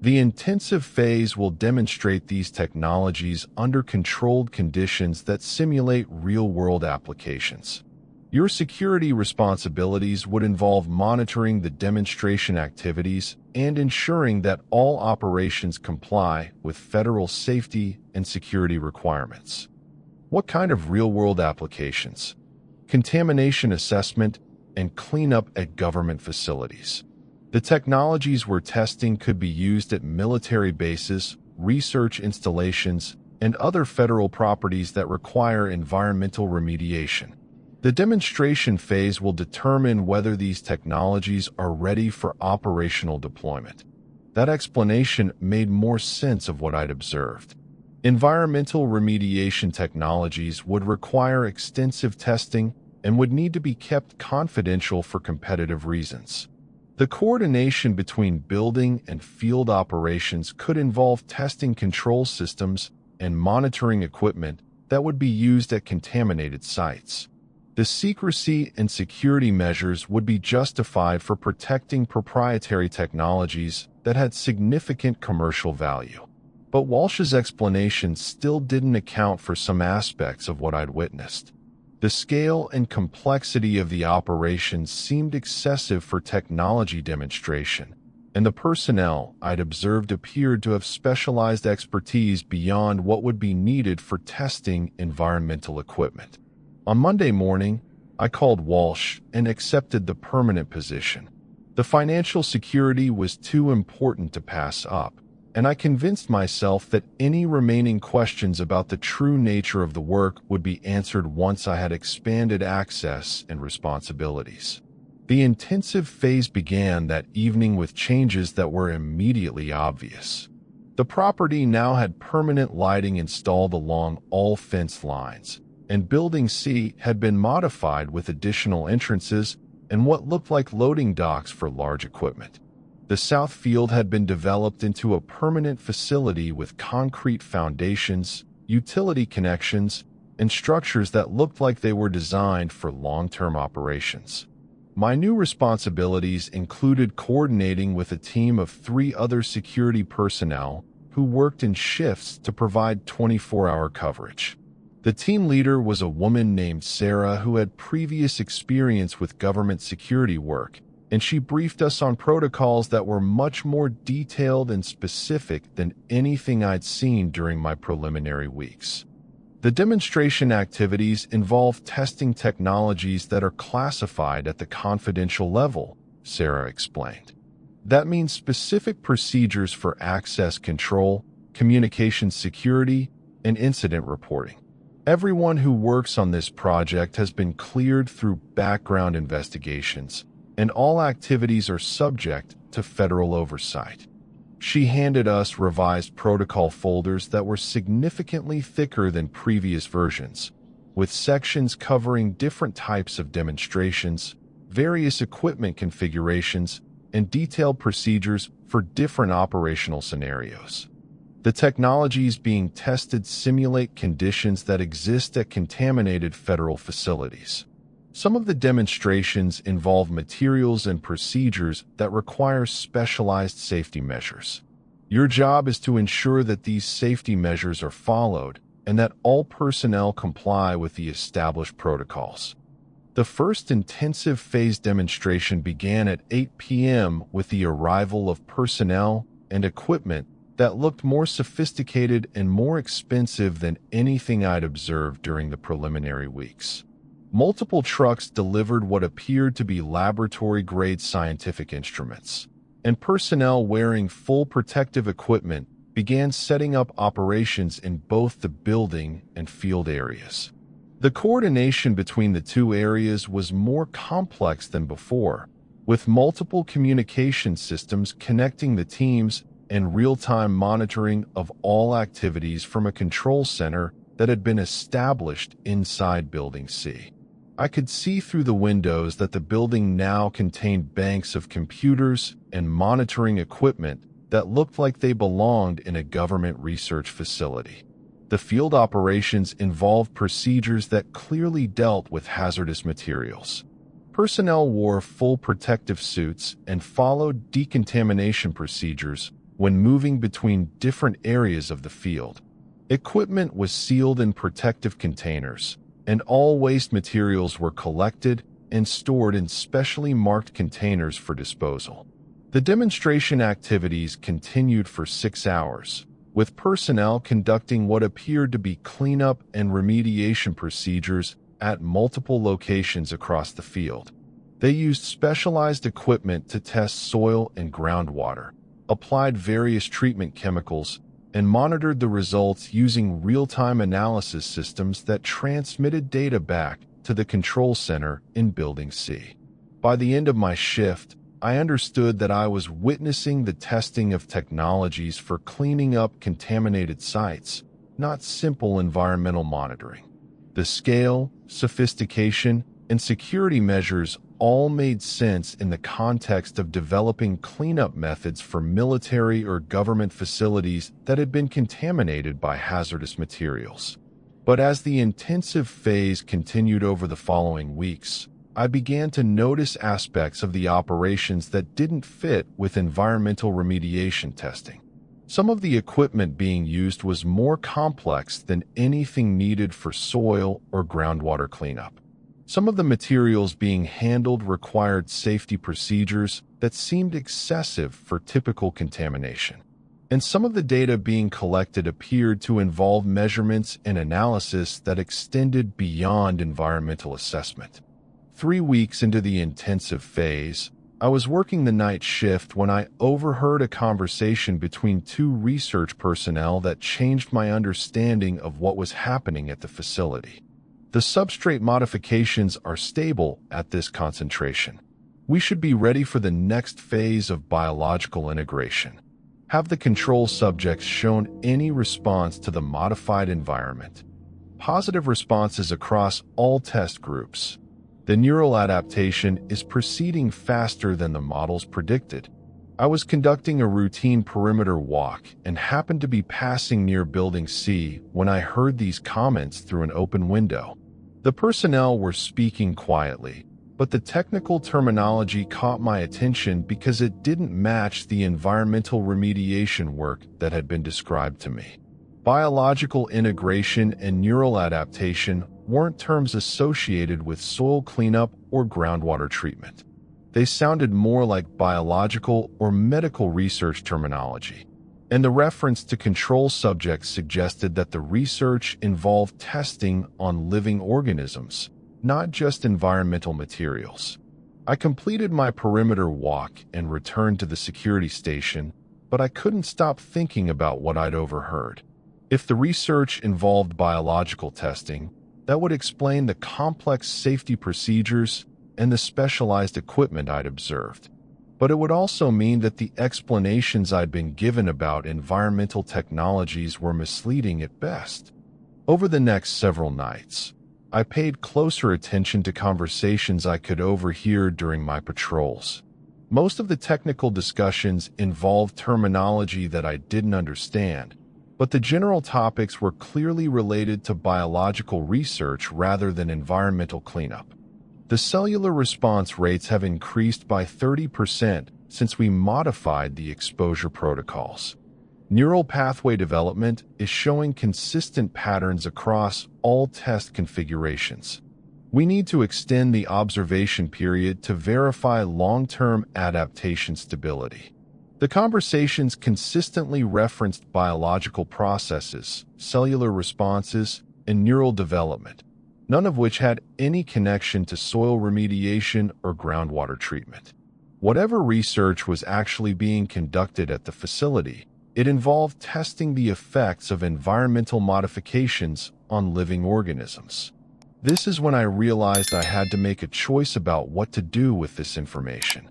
The intensive phase will demonstrate these technologies under controlled conditions that simulate real-world applications. Your security responsibilities would involve monitoring the demonstration activities and ensuring that all operations comply with federal safety and security requirements. What kind of real-world applications? Contamination assessment and cleanup at government facilities. The technologies we're testing could be used at military bases, research installations, and other federal properties that require environmental remediation. The demonstration phase will determine whether these technologies are ready for operational deployment. That explanation made more sense of what I'd observed. Environmental remediation technologies would require extensive testing and would need to be kept confidential for competitive reasons. The coordination between building and field operations could involve testing control systems and monitoring equipment that would be used at contaminated sites. The secrecy and security measures would be justified for protecting proprietary technologies that had significant commercial value. But Walsh's explanation still didn't account for some aspects of what I'd witnessed. The scale and complexity of the operations seemed excessive for technology demonstration, and the personnel I'd observed appeared to have specialized expertise beyond what would be needed for testing environmental equipment. On Monday morning, I called Walsh and accepted the permanent position. The financial security was too important to pass up, and I convinced myself that any remaining questions about the true nature of the work would be answered once I had expanded access and responsibilities. The intensive phase began that evening with changes that were immediately obvious. The property now had permanent lighting installed along all fence lines, and Building C had been modified with additional entrances and what looked like loading docks for large equipment. The south field had been developed into a permanent facility with concrete foundations, utility connections, and structures that looked like they were designed for long-term operations. My new responsibilities included coordinating with a team of 3 other security personnel who worked in shifts to provide 24-hour coverage. The team leader was a woman named Sarah who had previous experience with government security work, and she briefed us on protocols that were much more detailed and specific than anything I'd seen during my preliminary weeks. The demonstration activities involve testing technologies that are classified at the confidential level, Sarah explained. That means specific procedures for access control, communication security, and incident reporting. Everyone who works on this project has been cleared through background investigations, and all activities are subject to federal oversight. She handed us revised protocol folders that were significantly thicker than previous versions, with sections covering different types of demonstrations, various equipment configurations, and detailed procedures for different operational scenarios. The technologies being tested simulate conditions that exist at contaminated federal facilities. Some of the demonstrations involve materials and procedures that require specialized safety measures. Your job is to ensure that these safety measures are followed and that all personnel comply with the established protocols. The first intensive phase demonstration began at 8 p.m. with the arrival of personnel and equipment that looked more sophisticated and more expensive than anything I'd observed during the preliminary weeks. Multiple trucks delivered what appeared to be laboratory-grade scientific instruments, and personnel wearing full protective equipment began setting up operations in both the building and field areas. The coordination between the 2 areas was more complex than before, with multiple communication systems connecting the teams and real-time monitoring of all activities from a control center that had been established inside Building C. I could see through the windows that the building now contained banks of computers and monitoring equipment that looked like they belonged in a government research facility. The field operations involved procedures that clearly dealt with hazardous materials. Personnel wore full protective suits and followed decontamination procedures when moving between different areas of the field. Equipment was sealed in protective containers, and all waste materials were collected and stored in specially marked containers for disposal. The demonstration activities continued for 6 hours, with personnel conducting what appeared to be cleanup and remediation procedures at multiple locations across the field. They used specialized equipment to test soil and groundwater, applied various treatment chemicals, and monitored the results using real-time analysis systems that transmitted data back to the control center in Building C. By the end of my shift, I understood that I was witnessing the testing of technologies for cleaning up contaminated sites, not simple environmental monitoring. The scale, sophistication, and security measures all made sense in the context of developing cleanup methods for military or government facilities that had been contaminated by hazardous materials. But as the intensive phase continued over the following weeks, I began to notice aspects of the operations that didn't fit with environmental remediation testing. Some of the equipment being used was more complex than anything needed for soil or groundwater cleanup. Some of the materials being handled required safety procedures that seemed excessive for typical contamination. And some of the data being collected appeared to involve measurements and analysis that extended beyond environmental assessment. 3 weeks into the intensive phase, I was working the night shift when I overheard a conversation between 2 research personnel that changed my understanding of what was happening at the facility. The substrate modifications are stable at this concentration. We should be ready for the next phase of biological integration. Have the control subjects shown any response to the modified environment? Positive responses across all test groups. The neural adaptation is proceeding faster than the models predicted. I was conducting a routine perimeter walk and happened to be passing near Building C when I heard these comments through an open window. The personnel were speaking quietly, but the technical terminology caught my attention because it didn't match the environmental remediation work that had been described to me. Biological integration and neural adaptation weren't terms associated with soil cleanup or groundwater treatment. They sounded more like biological or medical research terminology, and the reference to control subjects suggested that the research involved testing on living organisms, not just environmental materials. I completed my perimeter walk and returned to the security station, but I couldn't stop thinking about what I'd overheard. If the research involved biological testing, that would explain the complex safety procedures and the specialized equipment I'd observed. But it would also mean that the explanations I'd been given about environmental technologies were misleading at best. Over the next several nights, I paid closer attention to conversations I could overhear during my patrols. Most of the technical discussions involved terminology that I didn't understand, but the general topics were clearly related to biological research rather than environmental cleanup. The cellular response rates have increased by 30% since we modified the exposure protocols. Neural pathway development is showing consistent patterns across all test configurations. We need to extend the observation period to verify long-term adaptation stability. The conversations consistently referenced biological processes, cellular responses, and neural development, none of which had any connection to soil remediation or groundwater treatment. Whatever research was actually being conducted at the facility, it involved testing the effects of environmental modifications on living organisms. This is when I realized I had to make a choice about what to do with this information.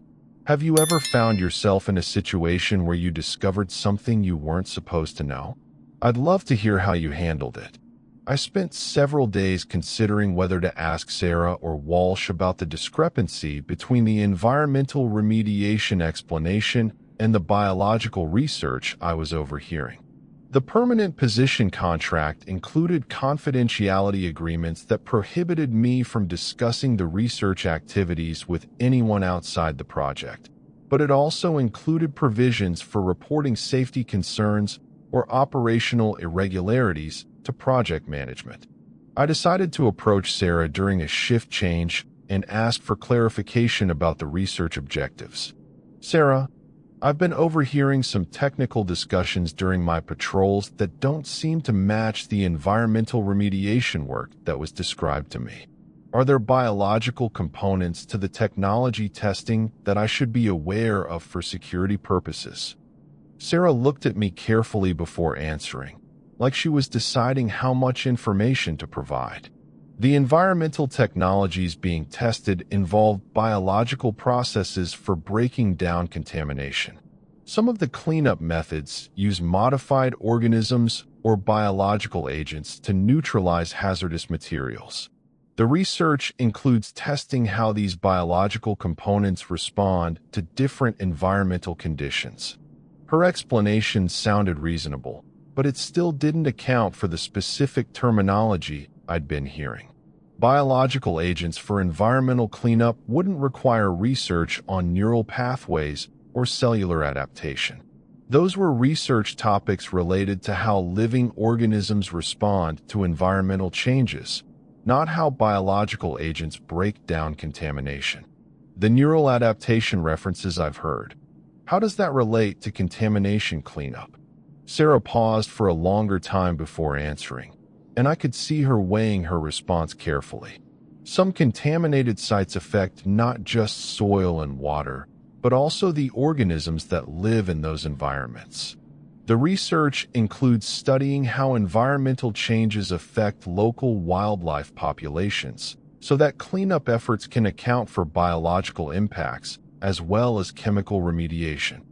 Have you ever found yourself in a situation where you discovered something you weren't supposed to know? I'd love to hear how you handled it. I spent several days considering whether to ask Sarah or Walsh about the discrepancy between the environmental remediation explanation and the biological research I was overhearing. The permanent position contract included confidentiality agreements that prohibited me from discussing the research activities with anyone outside the project, but it also included provisions for reporting safety concerns or operational irregularities to project management. I decided to approach Sarah during a shift change and ask for clarification about the research objectives. Sarah, I've been overhearing some technical discussions during my patrols that don't seem to match the environmental remediation work that was described to me. Are there biological components to the technology testing that I should be aware of for security purposes? Sarah looked at me carefully before answering, like she was deciding how much information to provide. The environmental technologies being tested involve biological processes for breaking down contamination. Some of the cleanup methods use modified organisms or biological agents to neutralize hazardous materials. The research includes testing how these biological components respond to different environmental conditions. Her explanation sounded reasonable, but it still didn't account for the specific terminology I'd been hearing. Biological agents for environmental cleanup wouldn't require research on neural pathways or cellular adaptation. Those were research topics related to how living organisms respond to environmental changes, not how biological agents break down contamination. The neural adaptation references I've heard. How does that relate to contamination cleanup? Sarah paused for a longer time before answering, and I could see her weighing her response carefully. Some contaminated sites affect not just soil and water, but also the organisms that live in those environments. The research includes studying how environmental changes affect local wildlife populations, so that cleanup efforts can account for biological impacts as well as chemical remediation.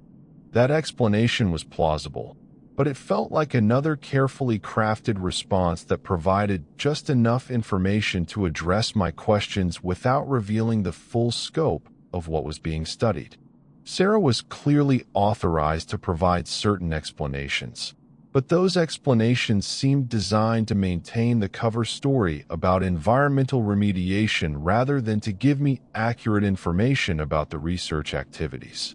That explanation was plausible, but it felt like another carefully crafted response that provided just enough information to address my questions without revealing the full scope of what was being studied. Sarah was clearly authorized to provide certain explanations, but those explanations seemed designed to maintain the cover story about environmental remediation rather than to give me accurate information about the research activities.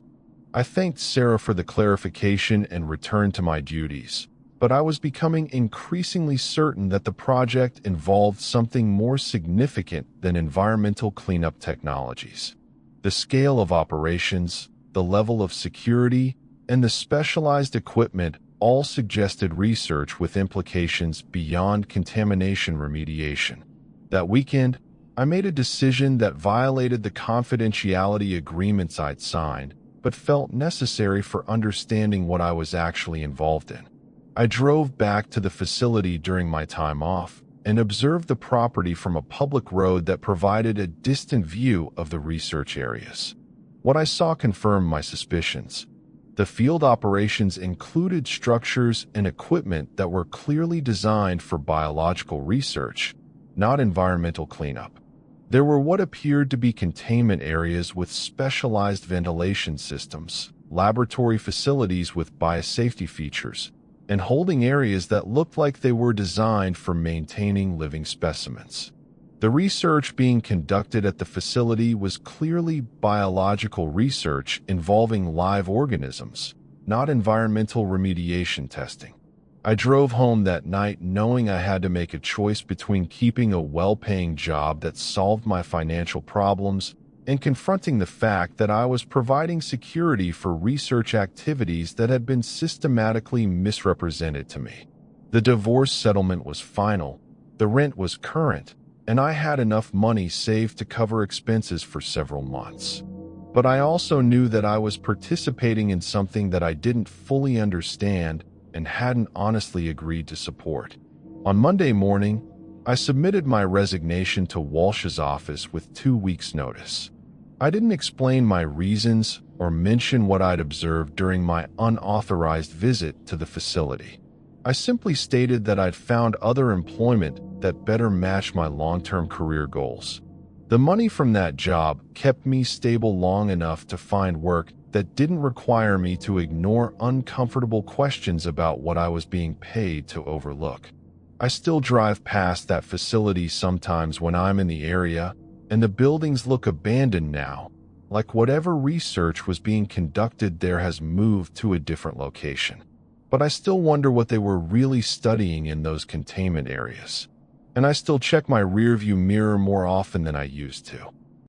I thanked Sarah for the clarification and returned to my duties, but I was becoming increasingly certain that the project involved something more significant than environmental cleanup technologies. The scale of operations, the level of security, and the specialized equipment all suggested research with implications beyond contamination remediation. That weekend, I made a decision that violated the confidentiality agreements I'd signed, but felt necessary for understanding what I was actually involved in. I drove back to the facility during my time off and observed the property from a public road that provided a distant view of the research areas. What I saw confirmed my suspicions. The field operations included structures and equipment that were clearly designed for biological research, not environmental cleanup. There were what appeared to be containment areas with specialized ventilation systems, laboratory facilities with biosafety features, and holding areas that looked like they were designed for maintaining living specimens. The research being conducted at the facility was clearly biological research involving live organisms, not environmental remediation testing. I drove home that night knowing I had to make a choice between keeping a well-paying job that solved my financial problems and confronting the fact that I was providing security for research activities that had been systematically misrepresented to me. The divorce settlement was final, the rent was current, and I had enough money saved to cover expenses for several months. But I also knew that I was participating in something that I didn't fully understand and hadn't honestly agreed to support. On Monday morning, I submitted my resignation to Walsh's office with 2 weeks' notice. I didn't explain my reasons or mention what I'd observed during my unauthorized visit to the facility. I simply stated that I'd found other employment that better matched my long-term career goals. The money from that job kept me stable long enough to find work that didn't require me to ignore uncomfortable questions about what I was being paid to overlook. I still drive past that facility sometimes when I'm in the area, and the buildings look abandoned now, like whatever research was being conducted there has moved to a different location. But I still wonder what they were really studying in those containment areas. And I still check my rearview mirror more often than I used to.